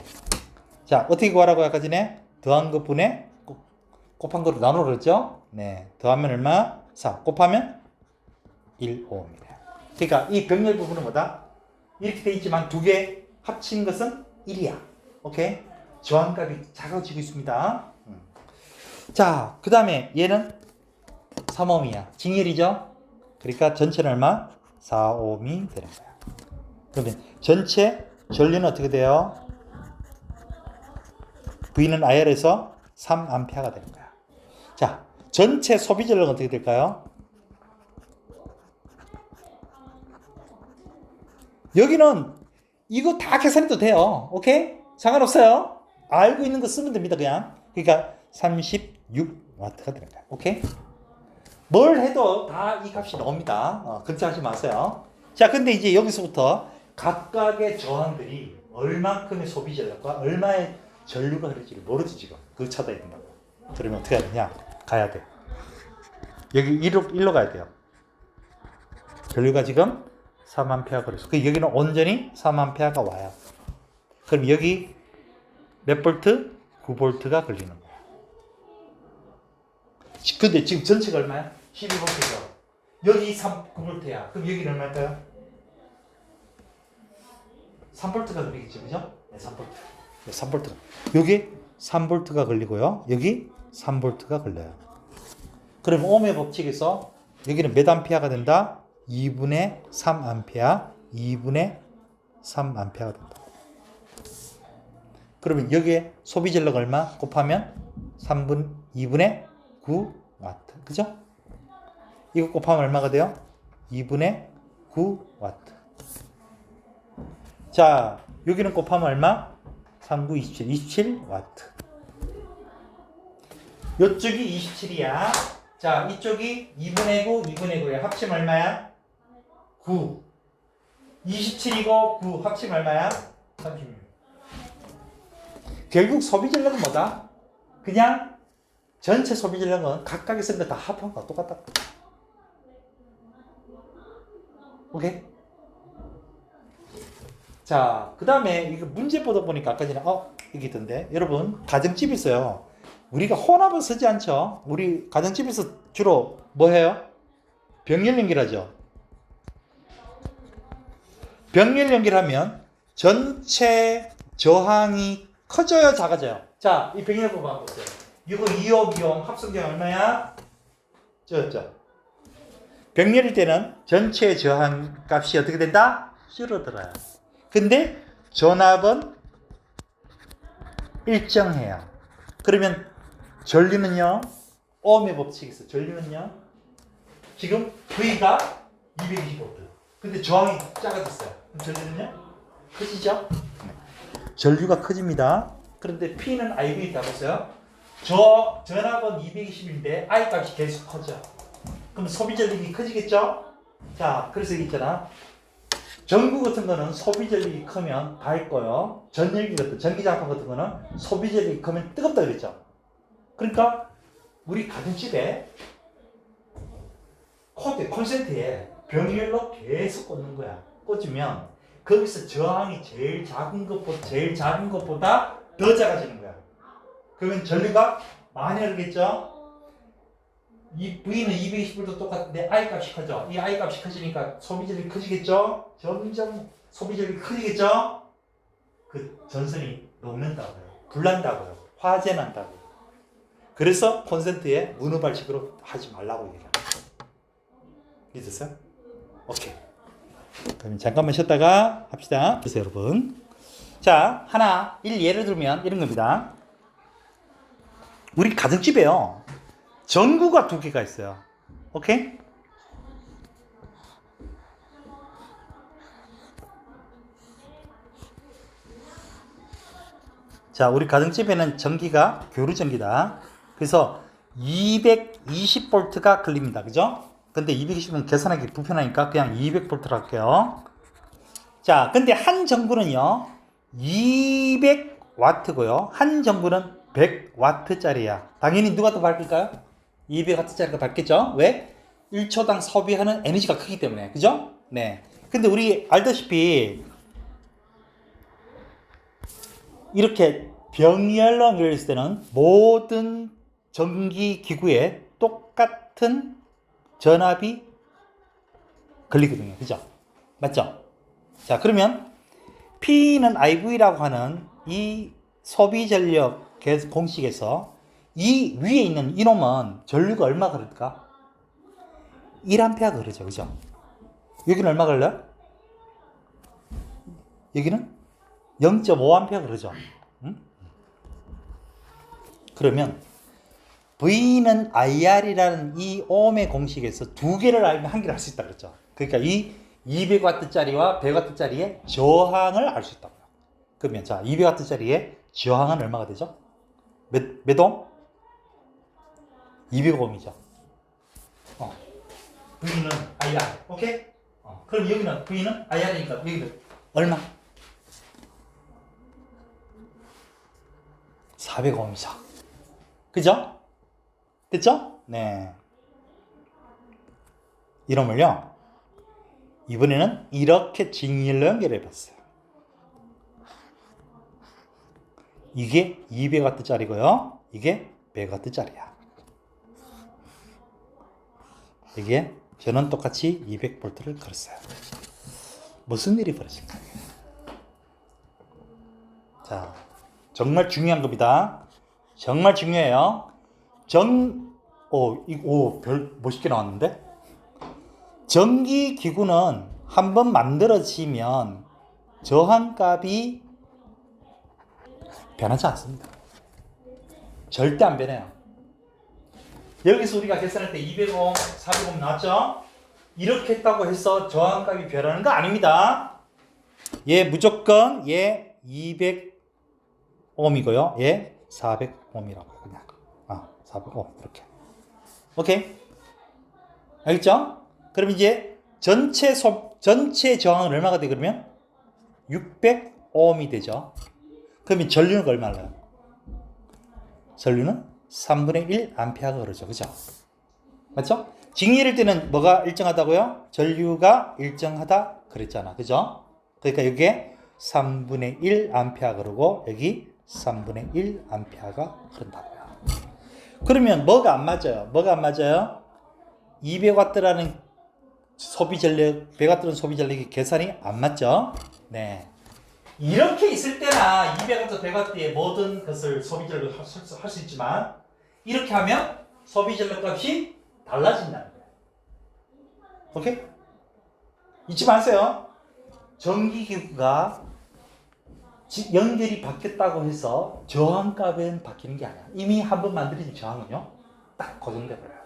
자, 어떻게 구하라고 아까 전에 더한 것분에 곱한 거로 나누라 그랬죠? 네. 더하면 얼마? 4. 곱하면 1ohm입니다. 그러니까 이 병렬 부분은 뭐다? 이렇게 돼 있지만 두 개 합친 것은 1이야. 오케이? 저항값이 작아지고 있습니다. 자, 그 다음에 얘는 3ohm이야. 징열이죠? 그러니까 전체는 얼마? 4ohm이 되는 거야. 그러면 전체 전류는 어떻게 돼요? V는 IR에서 3A가 되는 거야. 자, 전체 소비 전력은 어떻게 될까요? 여기는 이거 다 계산해도 돼요. 오케이? 상관없어요. 알고 있는 거 쓰면 됩니다, 그냥. 그러니까 36W가 되는 거야. 오케이? 뭘 해도 다 이 값이 나옵니다. 걱정하지 마세요. 자, 근데 이제 여기서부터 각각의 저항들이 얼만큼의 소비 전력과 얼마의 전류가 흐를지를 모르지, 지금. 그걸 찾아야 된다고. 그러면 어떻게 해야 되냐? 가야 돼. 여기 일로 가야 돼요. 전류가 지금 3A가 그래서 여기는 온전히 3A가 와요. 그럼 여기 몇 볼트? 9볼트가 걸리는 거야. 근데 지금 전체가 얼마야? 12볼트죠. 여기 9볼트야. 그럼 여기는 얼마일까요? 3볼트가 걸리겠죠, 그죠? 네, 3볼트. 네, 3볼트. 여기 3볼트가 걸리고요. 여기 3볼트가 걸려요. 그럼 ohm의 법칙에서 여기는 몇 암페어가 된다? 2분의 3A, 2분의 3A가 된다. 그러면 여기에 소비 전력 얼마 곱하면 2분의 9W. 그죠? 이거 곱하면 얼마가 돼요? 2분의 9W. 자, 여기는 곱하면 얼마? 3, 9, 27, 27W. 이쪽이 27이야. 자, 이쪽이 2분의 9, 2분의 9야. 합치면 얼마야? 9. 27이고 9 합치면 얼마야? 36. 결국 소비 전력은 뭐다? 그냥 전체 소비 전력은 각각의 쓴 거 다 합한 거 똑같다. 오케이? 자, 그 다음에 이거 문제 보다 보니까 아까 전에 여기 있던데 여러분 가정집이 있어요. 우리가 혼합을 쓰지 않죠? 우리 가정집에서 주로 뭐 해요? 병렬 연결하죠. 병렬 연결하면 전체 저항이 커져요, 작아져요? 자, 이 병렬 한번 보세요. 이거 2옴, 2옴 합성되면 얼마야? 저. 병렬일 때는 전체 저항 값이 어떻게 된다? 줄어들어요. 근데 전압은 일정해요. 그러면 전류는요, ohm의 법칙에서 전류는요, 지금 V가 220V. 근데 저항이 작아졌어요. 그럼 전류는요? 커지죠? 전류가 커집니다. 그런데 P는 IV 있다고 했어요. 전압은 220인데 I 값이 계속 커져. 그럼 소비 전력이 커지겠죠? 자, 그래서 있잖아. 전구 같은 거는 소비 전력이 크면 밝고요. 전열기 같은, 전기장판 같은 거는 소비 전력이 크면 뜨겁다 그랬죠? 그러니까 우리 가정집에 콘센트에 병렬로 계속 꽂는 거야. 꽂으면 거기서 저항이 제일 작은 것보다 더 작아지는 거야. 그러면 전류가 많이 흐르겠죠? 이 V는 220V도 똑같은데 I 값이 커져. 이 I 값이 커지니까 소비 전력이 커지겠죠? 점점 소비 전력이 커지겠죠? 그 전선이 녹는다고요. 불난다고요. 화재 난다고요. 그래서 콘센트에 문어 발식으로 하지 말라고 얘기합니다. 믿으세요? 오케이. 그럼 잠깐만 쉬었다가 합시다. 보세요, 여러분. 자, 하나, 예를 들면 이런 겁니다. 우리 가정집에요. 전구가 두 개가 있어요. 오케이? 자, 우리 가정집에는 전기가 교류전기다. 그래서 220V가 걸립니다. 그죠? 근데 220은 계산하기 불편하니까 그냥 200V로 할게요. 자, 근데 한 전구는요, 200W고요. 한 전구는 100W짜리야. 당연히 누가 더 밝을까요? 200W짜리가 밝겠죠? 왜? 1초당 소비하는 에너지가 크기 때문에. 그죠? 네. 근데 우리 알다시피 이렇게 병렬로 연결했을 때는 모든 전기 기구에 똑같은 전압이 걸리거든요. 그죠? 맞죠? 자, 그러면 P는 IV라고 하는 이 소비 전력 공식에서 이 위에 있는 이놈은 전류가 얼마 흐를까? 1A 흐르죠. 그죠? 여기는 얼마 걸려? 여기는 0.5A 흐르죠. 응? 그러면 V는 IR이라는 이 옴의 공식에서 두 개를 알면 한 개를 할 수 있다 그랬죠. 그러니까 이 200W짜리와 100W짜리의 저항을 알 수 있다고요. 그러면 자, 200W짜리의 저항은 얼마가 되죠? 몇 옴? 200옴이죠. V는 IR. 오케이? 그럼 여기는 V는 IR이니까 여기는 얼마? 400옴이죠. 그죠? 됐죠? 네. 이름을요, 이번에는 이렇게 직렬로 연결해 봤어요. 이게 200W짜리고요. 이게 100W짜리야. 이게 저는 똑같이 200V를 걸었어요. 무슨 일이 벌어질까요? 자, 정말 중요한 겁니다. 정말 중요해요. 별 멋있게 나왔는데? 전기기구는 한번 만들어지면 저항값이 변하지 않습니다. 절대 안 변해요. 여기서 우리가 계산할 때 200옴, 400옴 나왔죠? 이렇게 했다고 해서 저항값이 변하는 거 아닙니다. 얘 무조건 얘 200옴이고요. 얘 400옴이라고요. 그냥 400옴 이렇게. 오케이? 알겠죠? 그럼 이제 전체 저항은 얼마가 돼 그러면? 600옴이 되죠. 그러면 전류는 얼마나요? 전류는 3분의 1 암페어가 그러죠. 그죠? 맞죠? 직렬일 때는 뭐가 일정하다고요? 전류가 일정하다 그랬잖아. 그죠? 그러니까 여기에 3분의 1 암페어 그러고 여기 3분의 1 암페어가 흐른다고요. 그러면 뭐가 안 맞아요? 뭐가 안 맞아요? 200W라는 소비 전력, 100W라는 소비 전력이 계산이 안 맞죠? 네. 이렇게 있을 때나 200W, 100W의 모든 것을 소비 전력을 할 수 있지만 이렇게 하면 소비 전력 값이 달라진다는 거예요. 오케이? 잊지 마세요. 전기기구가 연결이 바뀌었다고 해서 저항값은 바뀌는 게 아니야. 이미 한번 만들어진 저항은요, 딱 고정돼 버려요.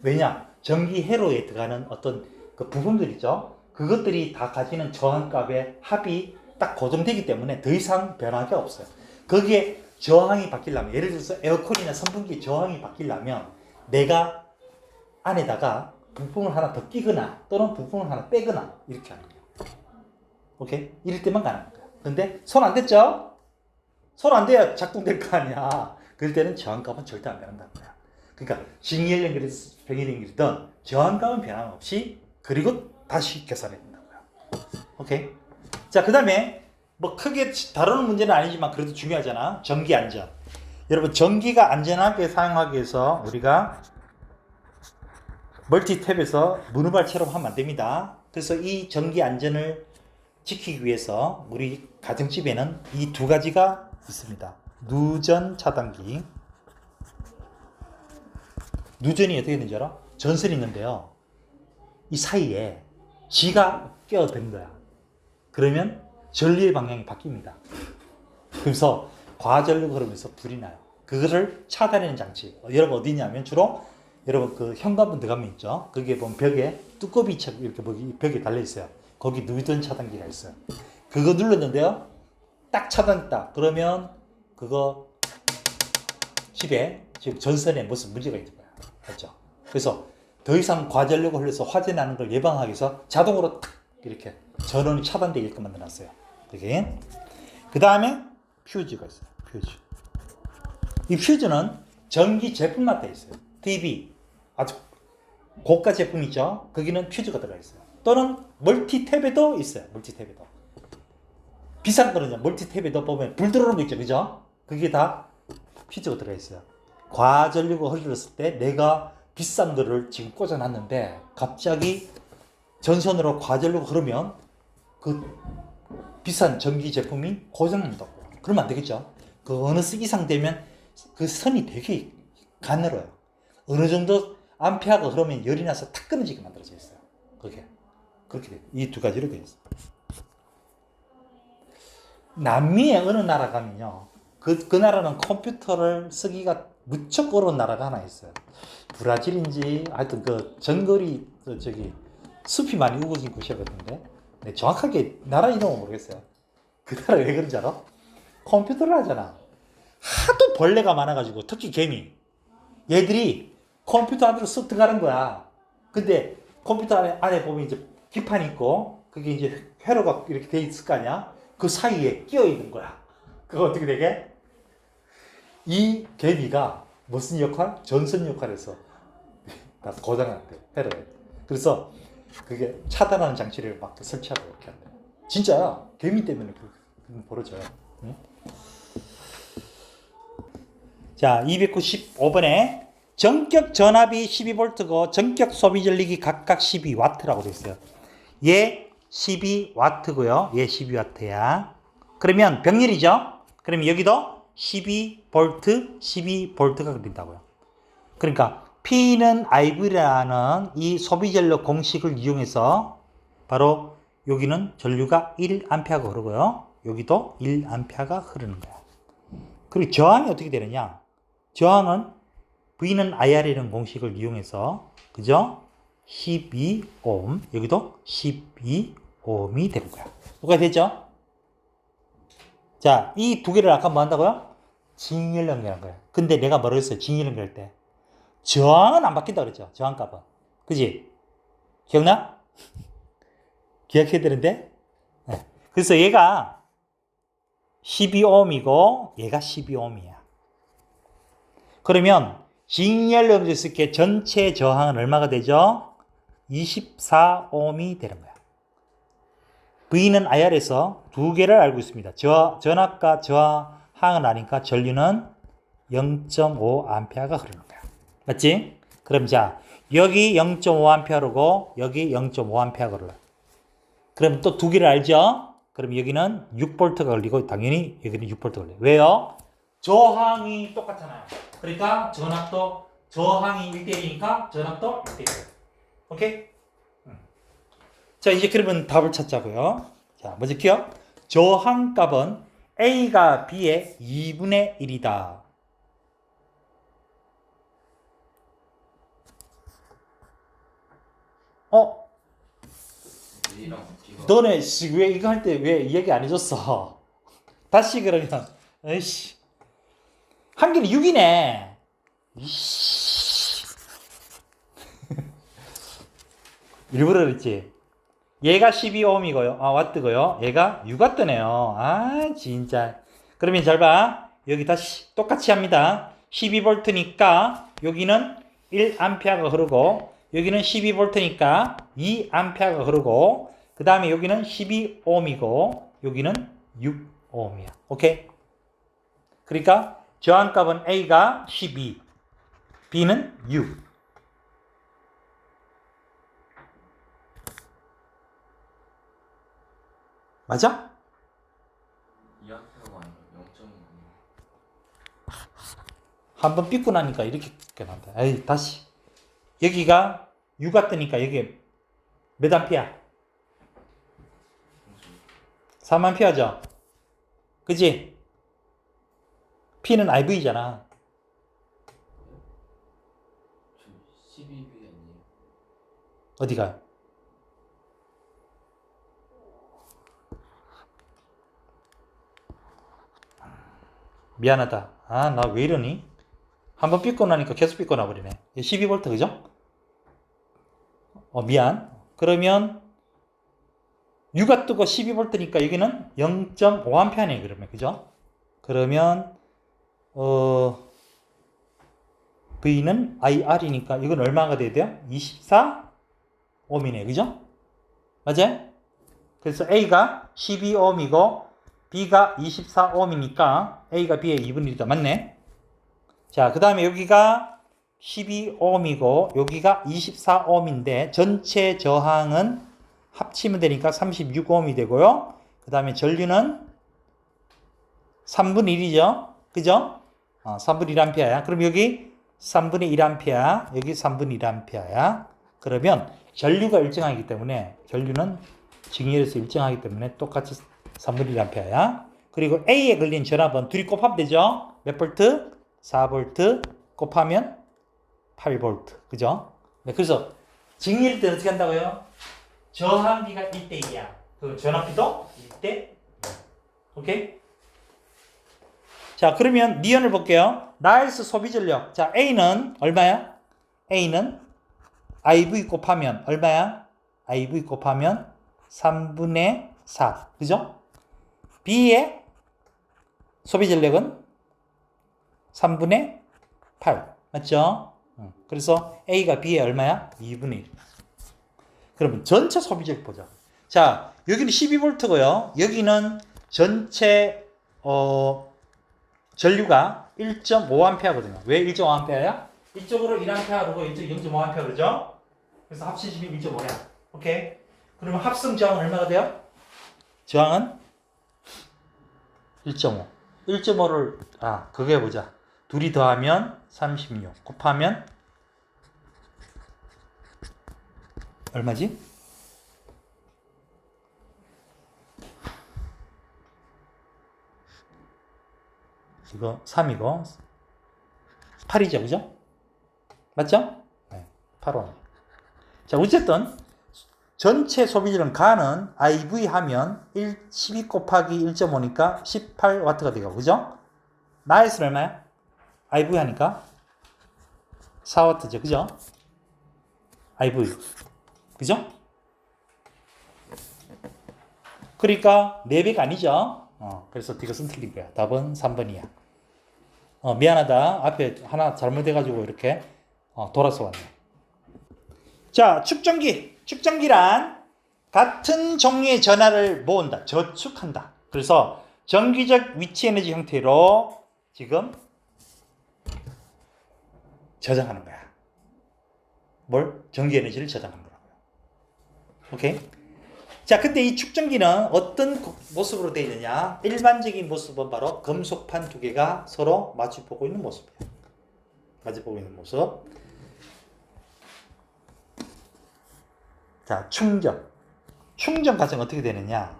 왜냐? 전기 회로에 들어가는 어떤 그 부품들 있죠? 그것들이 다 가지는 저항값의 합이 딱 고정되기 때문에 더 이상 변화가 없어요. 거기에 저항이 바뀌려면, 예를 들어서 에어컨이나 선풍기 저항이 바뀌려면 내가 안에다가 부품을 하나 더 끼거나 또는 부품을 하나 빼거나 이렇게 하는 거예요. 오케이? 이럴 때만 가능한 거예요. 근데 손 안 댔죠? 손 안 대야 작동될 거 아니야. 그럴 때는 저항값은 절대 안 변한다는 거야. 그러니까 직렬 연결이든 병렬 연결이든 저항값은 변함없이 그리고 다시 계산해야 된다고요. 오케이? 자, 그 다음에 뭐 크게 다루는 문제는 아니지만 그래도 중요하잖아. 전기 안전. 여러분, 전기가 안전하게 사용하기 위해서 우리가 멀티탭에서 문어발처럼 하면 안 됩니다. 그래서 이 전기 안전을 지키기 위해서 우리 가정집에는 이 두 가지가 있습니다. 누전 차단기. 누전이 어떻게 되는지 알아? 전선이 있는데요. 이 사이에 쥐가 껴든 거야. 그러면 전류의 방향이 바뀝니다. 그래서 과전류가 흐르면서 불이 나요. 그거를 차단하는 장치. 여러분 어디 있냐면 주로 여러분 그 현관문 들어가면 있죠. 거기에 보면 벽에 두꺼비처럼 이렇게 벽에 달려 있어요. 거기 누전 차단기가 있어요. 그거 눌렀는데요. 딱 차단했다. 그러면 그거 집에 지금 전선에 무슨 문제가 있는 거야. 맞죠? 그래서 더 이상 과전류가 흘러서 화재 나는 걸 예방하기 위해서 자동으로 탁 이렇게 전원이 차단되게끔 만들어놨어요. 여기. 그 다음에 퓨즈가 있어요. 퓨즈. 이 퓨즈는 전기 제품마다 있어요. TV 아주 고가 제품 있죠. 거기는 퓨즈가 들어가 있어요. 또는 멀티탭에도 있어요. 멀티탭에도. 비싼 거는요. 멀티탭에도 보면 불 들어오는 거 있죠. 그죠? 그게 다 퓨즈가 들어가 있어요. 과전류가 흘렀을 때 내가 비싼 거를 지금 꽂아놨는데 갑자기 전선으로 과전류가 흐르면 그 비싼 전기 제품이 고장난다고. 그러면 안 되겠죠. 그 어느 수 이상 되면 그 선이 되게 가늘어요. 어느 정도 암페어가 흐르면 열이 나서 탁 끊어지게 만들어져 있어요. 그게 그렇게 돼요. 이 두 가지로 되어 있어요. 남미의 어느 나라 가면요, 그 나라는 컴퓨터를 쓰기가 무척 어려운 나라가 하나 있어요. 브라질인지 하여튼 그 정글이 저기 숲이 많이 우거진 곳이었는데, 네, 정확하게 나라 이름은 모르겠어요. 그 나라 왜 그런지 알아? 컴퓨터를 하잖아. 하도 벌레가 많아가지고, 특히 개미. 얘들이 컴퓨터 안으로 쑥 들어가는 거야. 근데 컴퓨터 안에 보면 이제 기판이 있고, 그게 이제 회로가 이렇게 돼 있을 거 아니야? 그 사이에 끼어 있는 거야. 그거 어떻게 되게? 이 개미가 무슨 역할? 전선 역할에서 다 고장났대. 회로에. 그래서 그게 차단하는 장치를 막 설치하고 이렇게 한대. 진짜야. 개미 때문에 그건 벌어져요. 응? 자, 295번에 전격 전압이 12V고 전격 소비 전력이 각각 12W라고 되어 있어요. 얘 12W고요. 얘 12W야. 그러면 병렬이죠. 그러면 여기도 12V, 12V가 그린다고요. 그러니까 P는 IV라는 이 소비 전력 공식을 이용해서 바로 여기는 전류가 1A가 흐르고요. 여기도 1A가 흐르는 거야. 그리고 저항이 어떻게 되느냐? 저항은 V는 IR이라는 공식을 이용해서, 그죠? 12오hm, 여기도 12ohm이 되는 거야. 누가 되죠? 자, 이 두 개를 아까 뭐 한다고요? 직렬 연결한 거야. 근데 내가 뭐라고 했어요? 직렬 연결할 때. 저항은 안 바뀐다 그랬죠? 저항값은. 그지? 기억나? 기억해야 되는데? 네. 그래서 얘가 12ohm이고 얘가 12ohm이야. 그러면 직렬 연결했을 때 전체 저항은 얼마가 되죠? 24ohm이 되는 거야. V는 IR에서 두 개를 알고 있습니다. 전압과 저항을 아니까 전류는 0.5A가 흐르는 거야. 맞지? 그럼 자, 여기 0.5A고 여기 0.5A가 흘러. 그럼 또 두 개를 알죠? 그럼 여기는 6V가 걸리고 당연히 여기는 6V가 걸려요. 왜요? 저항이 똑같잖아요. 그러니까 전압도 저항이 1대1이니까 전압도 1대1. 오케이? 자, 이제 그러면 답을 찾자고요. 자, 먼저 기억. 저항값은 A가 B의 2분의 1이다. 너네 왜 이거 할 때 왜 얘기 안 해줬어? 다시 그러면 에이씨 한 개는 6이네. 일부러 그랬지. 얘가 12ohm이고요. 와트고요. 얘가 6와트네요. 아, 진짜. 그러면 잘 봐. 여기 다시 똑같이 합니다. 12V니까 여기는 1A가 흐르고 여기는 12V니까 2A가 흐르고 그 다음에 여기는 12ohm이고 여기는 6ohm이야. 오케이? 그러니까 저항값은 A가 12, B는 6. 맞아? 2학기가 아니라 0.5. 한번 삐고 나니까 이렇게 난다. 에이, 다시. 여기가 6가 뜨니까 여기 몇 암피야? 3암피어죠? 그지? P는 IV잖아. 12B 아니에요? 어디가? 미안하다. 아, 나 왜 이러니? 한번 삐고 나니까 계속 삐고 나버리네. 12V, 그죠? 미안. 그러면 6가 뜨고 12V니까 여기는 0.5A네, 그러면. 그죠? 그러면, V는 IR이니까 이건 얼마가 돼야 돼요? 24ohm이네, 그죠? 맞아요? 그래서 A가 12ohm이고 B가 24ohm이니까 A가 B의 2분의 1이다. 맞네? 자, 그 다음에 여기가 12ohm이고 여기가 24ohm인데 전체 저항은 합치면 되니까 36ohm이 되고요. 그 다음에 전류는 3분의 1이죠. 그죠? 3분의 1A야. 그럼 여기 3분의 1A, 여기 3분의 1A야. 그러면 전류가 일정하기 때문에, 전류는 직렬에서 일정하기 때문에 똑같이 3분의 1A야. 그리고 A에 걸린 전압은 둘이 곱하면 되죠? 몇 볼트? 4볼트 곱하면 8볼트. 그죠? 네, 그래서 직렬일 때 어떻게 한다고요? 저항비가 1대2야. 그 전압비도 1대2. 오케이? 자, 그러면 니은을 볼게요. 나일스 소비 전력. 자, A는 얼마야? A는 IV 곱하면 얼마야? IV 곱하면 3분의 4. 그죠? B의 소비 전력은 3분의 8. 맞죠? 그래서 A가 B의 얼마야? 2분의 1. 그러면 전체 소비 전력 보자. 자, 여기는 12V고요. 여기는 전체 전류가 1.5A거든요. 왜 1.5A야? 이쪽으로 1A고 이쪽 0.5A 그러죠? 그래서 합치시면 1.5야. 오케이? 그러면 합성 저항은 얼마가 돼요? 저항은 1.5. 1.5를 그게 보자. 둘이 더하면 36 곱하면 얼마지? 이거 3이고 8이죠. 그죠? 맞죠? 네, 8원. 자, 어쨌든 전체 소비율은 가는 IV 하면 12 곱하기 1.5니까 18W가 되고, 그죠? 나이스는 얼마야? IV 하니까 4W죠. 그죠? IV. 그죠? 그러니까 4배가 아니죠? 그래서 이것은 틀린 거야. 답은 3번이야. 미안하다. 앞에 하나 잘못해가지고 이렇게 돌아서 왔네. 자, 축전기. 축전기란 같은 종류의 전하를 모은다. 저축한다. 그래서 정기적 위치 에너지 형태로 지금 저장하는 거야. 뭘? 전기 에너지를 저장하는 거라고요. 오케이? 자, 근데 이 축전기는 어떤 모습으로 되어 있느냐? 일반적인 모습은 바로 금속판 두 개가 서로 마주보고 있는 모습이야. 마주보고 있는 모습. 자, 충전. 충전 과정은 어떻게 되느냐?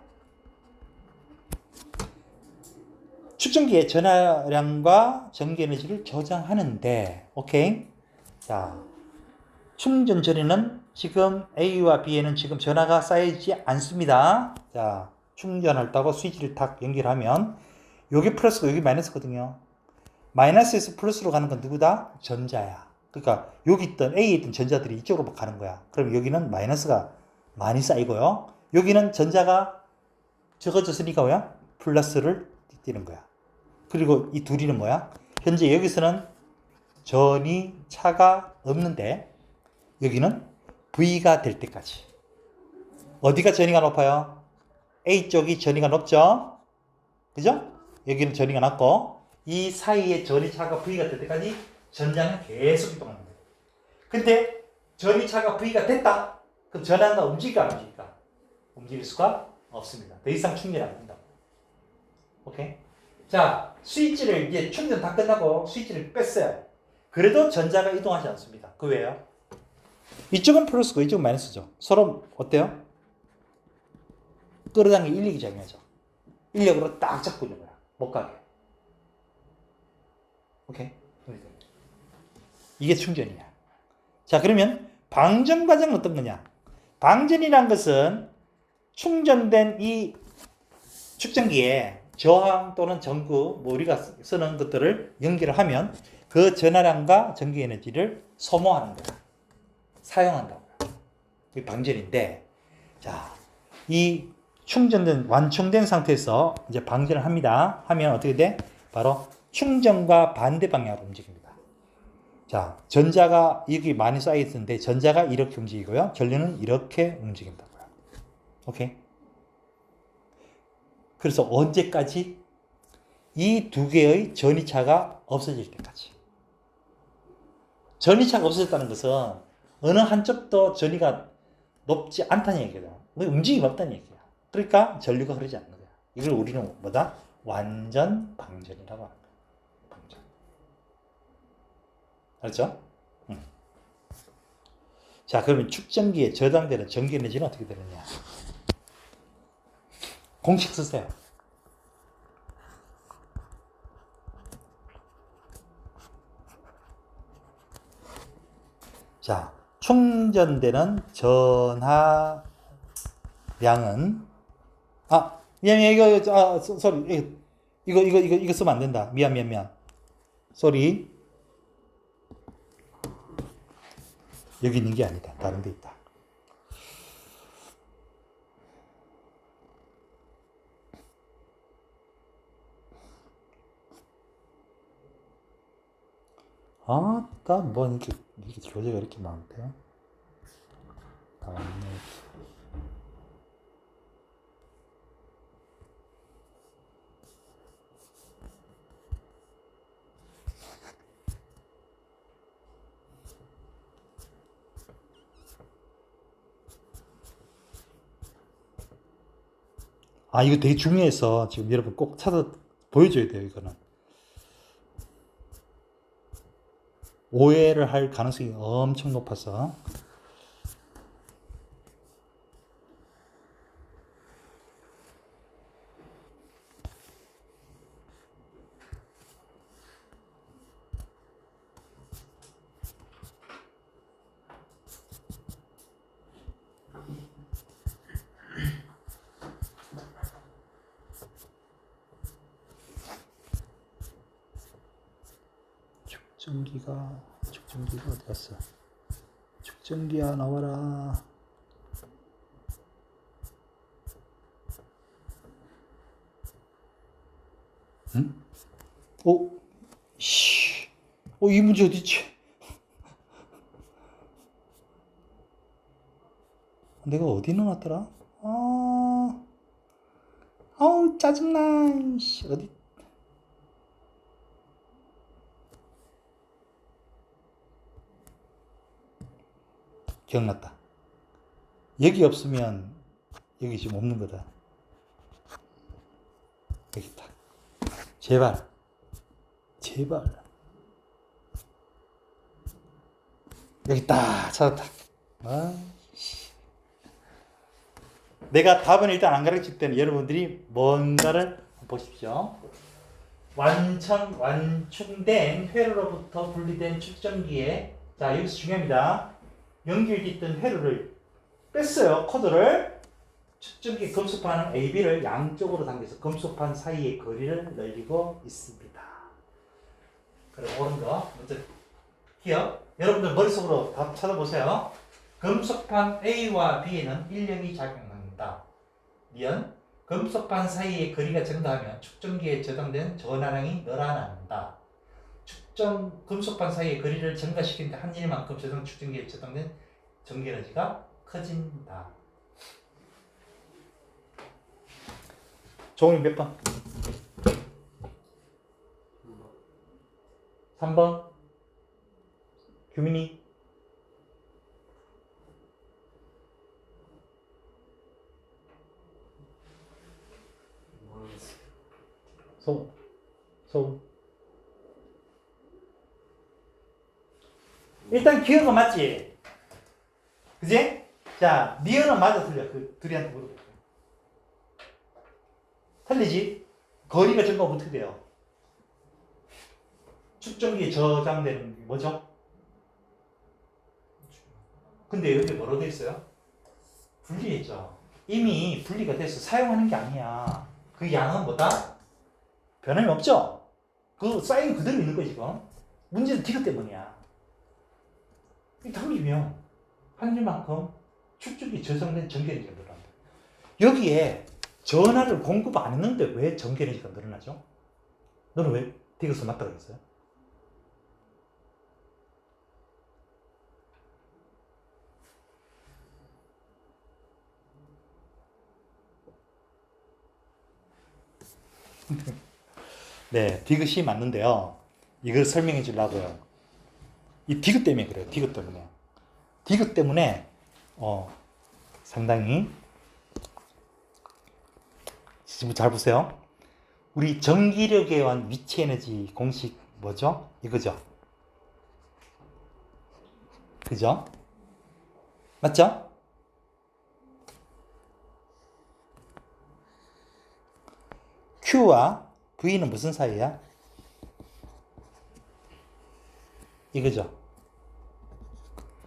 축전기의 전하량과 전기 에너지를 저장하는데, 오케이? 자, 충전 전에는 지금 A와 B에는 지금 전하가 쌓이지 않습니다. 자, 충전했다고 스위치를 탁 연결하면 여기 플러스고 여기 마이너스거든요. 마이너스에서 플러스로 가는 건 누구다? 전자야. 그러니까 여기 있던 A에 있던 전자들이 이쪽으로 가는 거야. 그럼 여기는 마이너스가 많이 쌓이고요. 여기는 전자가 적어졌으니까 뭐야? 플러스를 띄는 거야. 그리고 이 둘이는 뭐야? 현재 여기서는 전이 차가 없는데 여기는 V가 될 때까지. 어디가 전이가 높아요? A 쪽이 전이가 높죠? 그죠? 여기는 전이가 낮고 이 사이에 전이차가 V가 될 때까지 전자는 계속 이동하는 거예요. 근데 전이차가 V가 됐다? 그럼 전하가 움직일까 안 움직일까? 움직일 수가 없습니다. 더 이상 충전 안 된다고. 오케이? 자, 스위치를 이제 충전 다 끝나고 스위치를 뺐어요. 그래도 전자가 이동하지 않습니다. 그 왜요? 이쪽은 플러스고 이쪽은 마이너스죠. 서로 어때요? 끌어당기기 인력이 작용하죠. 인력으로 딱 잡고 있는 거야. 못 가게. 오케이? 이게 충전이야. 자, 그러면 방전 과정은 어떤 거냐? 방전이란 것은 충전된 이 축전기에 저항 또는 전구, 우리가 쓰는 것들을 연결을 하면 그 전하량과 전기 에너지를 소모하는 거야. 사용한다고요. 그게 방전인데, 자, 이 충전된, 완충된 상태에서 이제 방전을 합니다. 하면 어떻게 돼? 바로 충전과 반대 방향으로 움직입니다. 자, 전자가 여기 많이 쌓여 있는데 전자가 이렇게 움직이고요. 전류는 이렇게 움직인다고요. 오케이? 그래서 언제까지? 이 두 개의 전이차가 없어질 때까지. 전이차가 없어졌다는 것은 어느 한쪽도 전이가 높지 않다는 얘기죠. 뭐 움직임이 없다는 얘기야. 그러니까 전류가 흐르지 않는 거야. 이걸 우리는 뭐다? 완전 방전이라고 하는 거야. 방전. 알죠? 응. 자, 그러면 축전기에 저장되는 전기 에너지는 어떻게 되느냐? 공식 쓰세요. 자, 충전되는 전하량은 미안 이거 소리 이거 쓰면 안 된다. 미안 소리 여기 있는 게 아니다. 다른 데 있다. 뭐 이렇게 교재가 이렇게 많대. 이거 되게 중요해서 지금 여러분 꼭 찾아 보여줘야 돼요. 이거는 오해를 할 가능성이 엄청 높아서. 축전기가 어디 갔어? 축전기야 나와라. 응? 이 문제 어디지? 내가 어디 넣어놨더라? 짜증나. 어디? 기억났다. 여기 없으면 여기 지금 없는 거다. 여기 있다. 제발. 여기 있다. 찾았다. 내가 답은 일단 안 가르칠 때는 여러분들이 뭔가를 보십시오. 완충된 회로로부터 분리된 축전기에, 자, 여기서 중요합니다. 연결됐던 회로를 뺐어요. 코드를. 축전기 금속판은 AB를 양쪽으로 당겨서 금속판 사이의 거리를 늘리고 있습니다. 그리고 옳은 거 먼저 기억. 여러분들 머릿속으로 답 찾아보세요. 금속판 A와 B에는 일령이 작용합니다. 미연. 금속판 사이의 거리가 증가하면 축전기에 저장된 전하량이 늘어난다. 금속판 사이의 거리를 증가시키는데 한 일만큼 축전기에 저장된 전기에너지가 커진다. 종이 몇 번? 3번. 규민이. 소음. 일단 기억은 맞지? 그지? 자, 미연은 맞아 틀려? 그 둘이한테 물어볼게. 틀리지? 거리가 증가하면 어떻게 돼요? 축전기에 저장되는 게 뭐죠? 근데 여기 뭐로 돼 있어요? 분리했죠. 이미 분리가 돼서 사용하는 게 아니야. 그 양은 뭐다? 변함이 없죠? 그 사인 그대로 있는 거지, 지금. 문제는 디귿 때문이야. 이 틀리면 한 일만큼 축전기에 저장된 전기에너지가 늘어난다. 여기에 전하를 공급 안 했는데 왜 전기에너지가 늘어나죠? 너는 왜 디귿을 맞다고 했어요? 네, 디귿이 맞는데요. 이걸 설명해 주려고요. 이 디귿 때문에 그래요. 디귿 때문에. 디귿 때문에 상당히 지금 잘 보세요. 우리 전기력에 의한 위치 에너지 공식 뭐죠? 이거죠. 그죠? 맞죠? Q와 V는 무슨 사이야? 이거죠.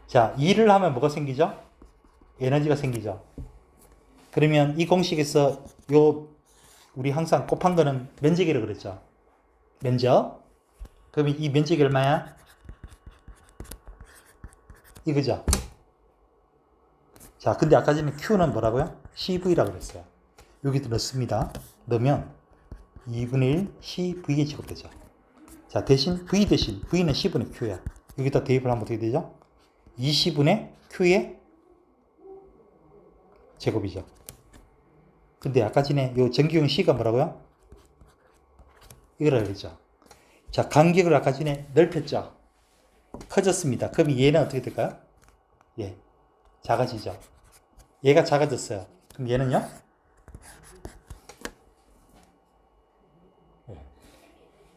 자, 일을 하면 뭐가 생기죠? 에너지가 생기죠. 그러면 이 공식에서 우리 항상 곱한 거는 면적이라고 그랬죠. 면적. 그러면 이 면적이 얼마야? 이거죠. 자, 근데 아까 전에 Q는 뭐라고요? CV라고 그랬어요. 여기도 넣습니다. 넣으면 2분의 1 CV의 제곱되죠. 자, 대신 V 대신 V는 C분의 Q야. 여기다 대입을 하면 어떻게 되죠? 20분의 Q의 제곱이죠. 근데 아까 전에 요 전기용 C가 뭐라고요? 이거라 그랬죠. 자, 간격을 아까 전에 넓혔죠. 커졌습니다. 그럼 얘는 어떻게 될까요? 예, 작아지죠. 얘가 작아졌어요. 그럼 얘는요? 예.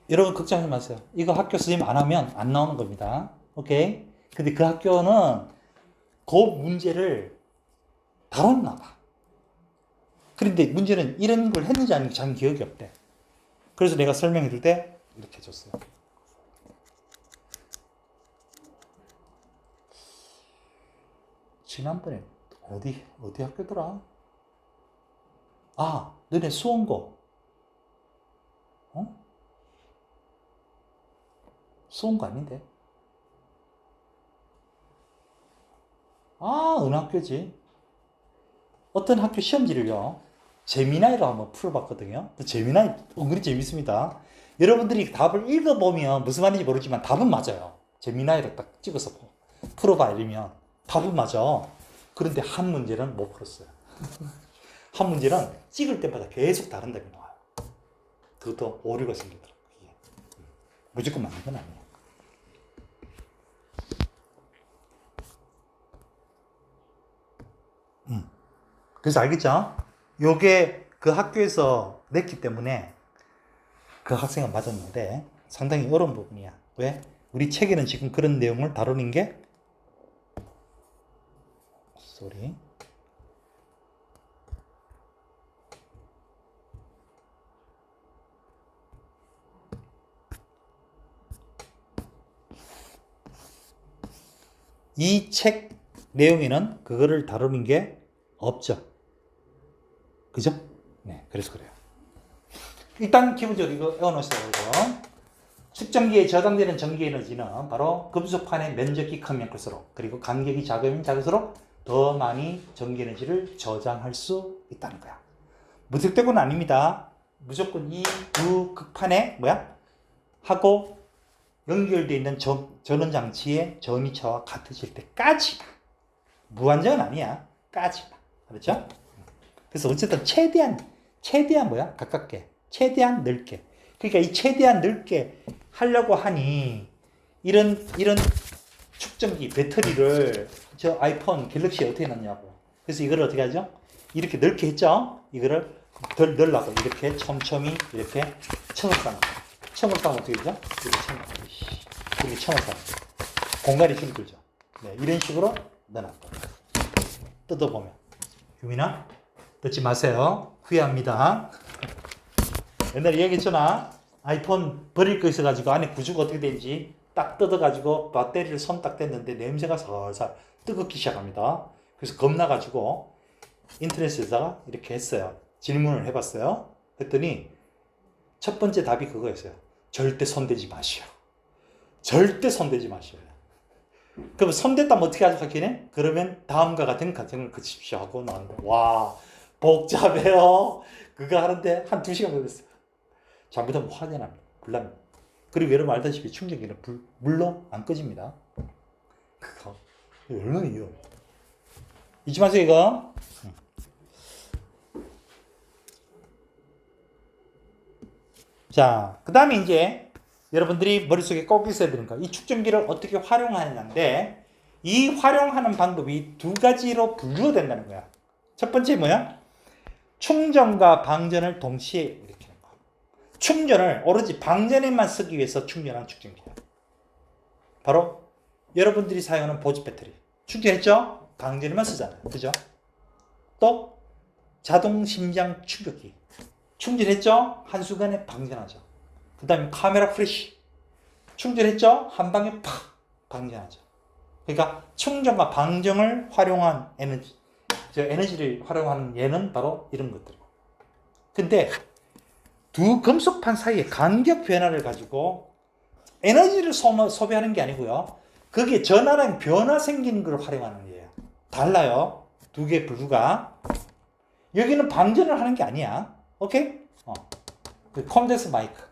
여러분 걱정하지 마세요. 이거 학교 선생님 안 하면 안 나오는 겁니다. 오케이? 근데 그 학교는 그 문제를 다뤘나 봐. 그런데 문제는 이런 걸 했는지 아닌지 잘 기억이 없대. 그래서 내가 설명해 줄 때 이렇게 해줬어요. 지난번에 어디 학교더라? 아, 너네 수원고. 어? 수원고 아닌데? 아, 어느 학교지? 어떤 학교 시험지를요, 재미나이로 한번 풀어봤거든요. 재미나이 은근히 재밌습니다. 여러분들이 답을 읽어보면 무슨 말인지 모르지만 답은 맞아요. 재미나이로 딱 찍어서 풀어봐 이러면 답은 맞아. 그런데 한 문제는 못 풀었어요. 한 문제는 찍을 때마다 계속 다른 답이 나와요. 그것도 오류가 생기더라고요. 무조건 맞는 건 아니에요. 그래서 알겠죠? 요게 그 학교에서 냈기 때문에 그 학생은 맞았는데 상당히 어려운 부분이야. 왜? 우리 책에는 지금 그런 내용을 다루는 게 이 책 내용에는 그거를 다루는 게 없죠. 그죠? 네, 그래서 그래요. 일단 기본적으로 이거 외워놓으시라고. 측정기에 저장되는 전기 에너지는 바로 금속판의 면적이 크면 클수록, 그리고 간격이 작으면 작을수록 더 많이 전기 에너지를 저장할 수 있다는 거야. 무턱대고는 아닙니다. 무조건 이 두 극판에 하고 연결되어 있는 전원 장치의 전위차와 같아질 때까지. 무한정은 아니야. 까지만. 그렇죠? 그래서 어쨌든 최대한 가깝게, 최대한 넓게. 그러니까 이 최대한 넓게 하려고 하니 이런 축전기 배터리를 저 아이폰 갤럭시에 어떻게 놨냐고. 그래서 이거를 어떻게 하죠? 이렇게 넓게 했죠? 이거를 덜 넣으려고 이렇게 촘촘히 이렇게 첨을 쌓는 거예요. 첨을 쌓으면 어떻게 되죠? 이렇게 첨을 쌓는 거예요. 공간이 줄어들죠. 네, 이런 식으로 넣어놨고. 뜯어보면. 유민아, 뜯지 마세요. 후회합니다. 옛날에 얘기했잖아. 아이폰 버릴 거 있어가지고 안에 구조가 어떻게 되는지 딱 뜯어가지고 배터리를 손 딱 댔는데 냄새가 살살 뜨겁기 시작합니다. 그래서 겁나가지고 인터넷에다가 이렇게 했어요. 질문을 해봤어요. 했더니 첫 번째 답이 그거였어요. 절대 손대지 마시오. 절대 손대지 마시오. 그럼 손댔다면 어떻게 하겠네? 그러면 다음과 같은 과정을 거치십시오 하고 나왔는데, 와, 복잡해요. 그거 하는데 한 2시간 걸렸어요. 잘못하면 화재 납니다. 불납니다. 그리고 여러분 알다시피 충전기는 물로 안 꺼집니다. 그거 얼마나 위험해. 잊지 마세요, 이거. 자, 그 다음에 이제 여러분들이 머릿속에 꼭 있어야 되는 거, 이 축전기를 어떻게 활용하느냐인데, 이 활용하는 방법이 두 가지로 분류가 된다는 거야. 첫 번째 뭐야? 충전과 방전을 동시에 일으키는 거. 충전을 오로지 방전에만 쓰기 위해서 충전한 축전기야. 바로 여러분들이 사용하는 보조 배터리. 충전했죠? 방전에만 쓰잖아요. 그죠? 또 자동 심장 충격기. 충전했죠? 한순간에 방전하죠. 그 다음에 카메라 프레쉬. 충전했죠? 한 방에 팍 방전하죠. 그러니까 충전과 방전을 활용한 에너지를 활용하는 예는 바로 이런 것들이고. 근데 두 금속판 사이의 간격 변화를 가지고 에너지를 소비하는 게 아니고요. 거기에 전하랑 변화 생기는 걸 활용하는 예요. 달라요. 두 개 분류가. 여기는 방전을 하는 게 아니야. 오케이? 그 콘덴서 마이크.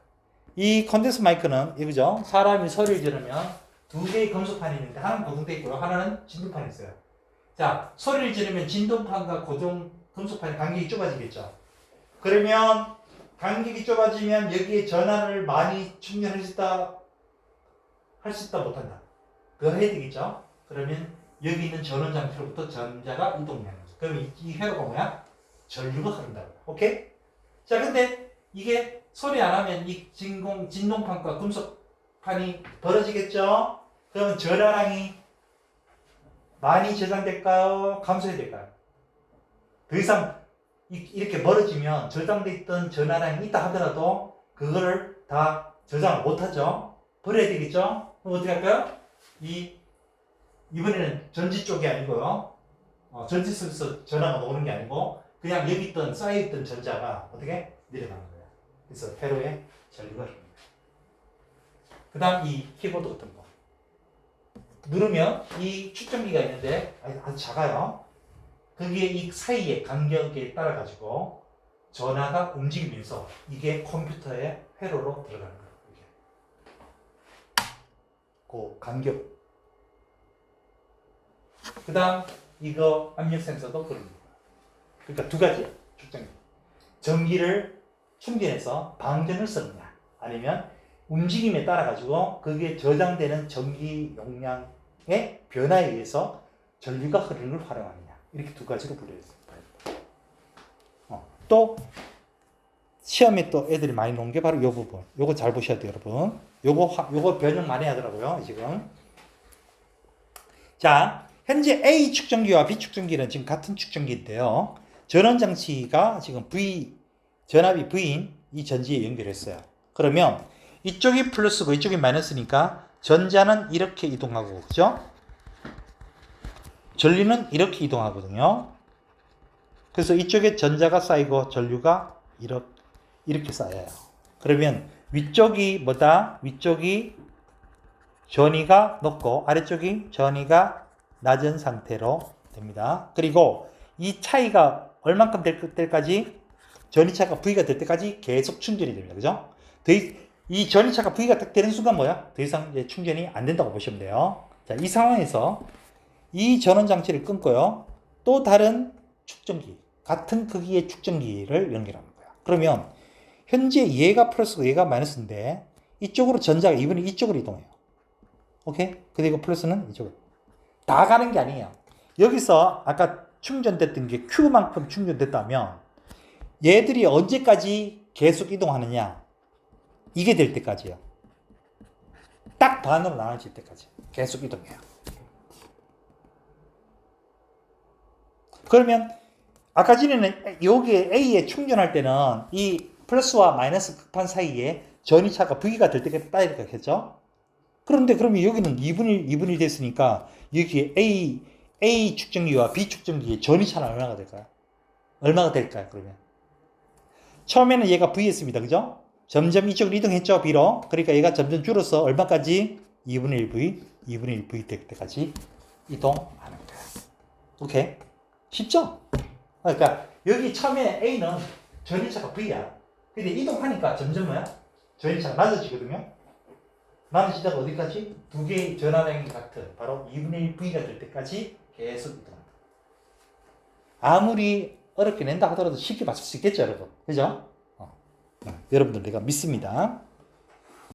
이 콘덴서 마이크는 이거죠. 사람이 소리를 지르면 두 개의 금속판이 있는데 하나는 고정되어 있고요. 하나는 진동판이 있어요. 자, 소리를 지르면 진동판과 고정 금속판의 간격이 좁아지겠죠. 그러면 간격이 좁아지면 여기에 전하를 많이 충전할 수 있다, 못한다. 그거 해야 되겠죠. 그러면 여기 있는 전원 장치로부터 전자가 이동하는 거죠. 그러면 이 회로가 뭐야? 전류가 흐른다고요. 오케이? 자, 근데 이게 소리 안 하면 이 진동판과 금속판이 벌어지겠죠? 그러면 전화량이 많이 저장될까요? 감소해야 될까요? 더 이상 이렇게 멀어지면 저장돼 있던 전화량이 있다 하더라도 그거를 다 저장을 못하죠? 버려야 되겠죠? 그럼 어떻게 할까요? 이번에는 전지 쪽이 아니고요. 전지 속에서 전화가 오는 게 아니고 그냥 여기 있던 쌓여있던 전자가 어떻게 내려가는 거예요. 그래서 회로에 전류가 흐릅니다. 그 다음 이 키보드 어떤 거. 누르면 이 축전기가 있는데 아주 작아요. 거기에 이 사이의 간격에 따라 가지고 전화가 움직이면서 이게 컴퓨터의 회로로 들어가는 거예요. 이게. 그 간격. 그 다음 이거 압력 센서도 그런 거예요. 그러니까 두 가지야. 축전기. 전기를 충전해서 방전을 쓰느냐 아니면 움직임에 따라 가지고 그게 저장되는 전기 용량의 변화에 의해서 전류가 흐르는 걸 활용하느냐 이렇게 두 가지로 분류했습니다. 또 시험에 또 애들이 많이 놓은 게 바로 이 부분. 요거 잘 보셔야 돼요, 여러분. 요거 변형 많이 하더라고요, 지금. 자, 현재 A 축전기와 B 축전기는 지금 같은 축전기인데요. 전원 장치가 지금 전압이 V인 이 전지에 연결했어요. 그러면 이쪽이 플러스고 이쪽이 마이너스니까 전자는 이렇게 이동하고, 그죠? 전류는 이렇게 이동하거든요. 그래서 이쪽에 전자가 쌓이고 전류가 이렇게 쌓여요. 그러면 위쪽이 뭐다? 위쪽이 전위가 높고 아래쪽이 전위가 낮은 상태로 됩니다. 그리고 이 차이가 얼만큼 될 때까지 전위차가 V가 될 때까지 계속 충전이 됩니다. 그죠? 이 전위차가 V가 딱 되는 순간 뭐야? 더 이상 이제 충전이 안 된다고 보시면 돼요. 자, 이 상황에서 이 전원 장치를 끊고요. 또 다른 축전기, 같은 크기의 축전기를 연결하는 거야. 그러면 현재 얘가 플러스고 얘가 마이너스인데 이쪽으로 전자가 이번에 이쪽으로 이동해요. 오케이? 그리고 플러스는 이쪽으로. 다 가는 게 아니에요. 여기서 아까 충전됐던 게 Q만큼 충전됐다면 얘들이 언제까지 계속 이동하느냐? 이게 될 때까지요. 딱 반으로 나눠질 때까지 계속 이동해요. 그러면 아까 전에는 여기에 A에 충전할 때는 이 플러스와 마이너스 극판 사이에 전위차가 V가 될 때까지 따야 되겠죠? 그런데 그러면 여기는 2분의 1 됐으니까 여기에 A 축전기와 B 축전기의 전위차는 얼마가 될까요? 얼마가 될까요, 그러면? 처음에는 얘가 V였습니다. 그죠? 점점 이쪽으로 이동했죠, B로. 그러니까 얘가 점점 줄어서 얼마까지? 2분의 1V, 2분의 1V 될 때까지 이동하는 거야. 오케이? 쉽죠? 그러니까 여기 처음에 A는 전위차가 V야. 근데 이동하니까 점점 뭐야? 전위차가 낮아지거든요. 낮아지다가 어디까지? 두 개의 전화량이 같은 바로 2분의 1 V가 될 때까지 계속 이동한다. 아무리 어렵게 낸다 하더라도 쉽게 맞출 수 있겠죠, 여러분? 그죠? 여러분들 내가 믿습니다.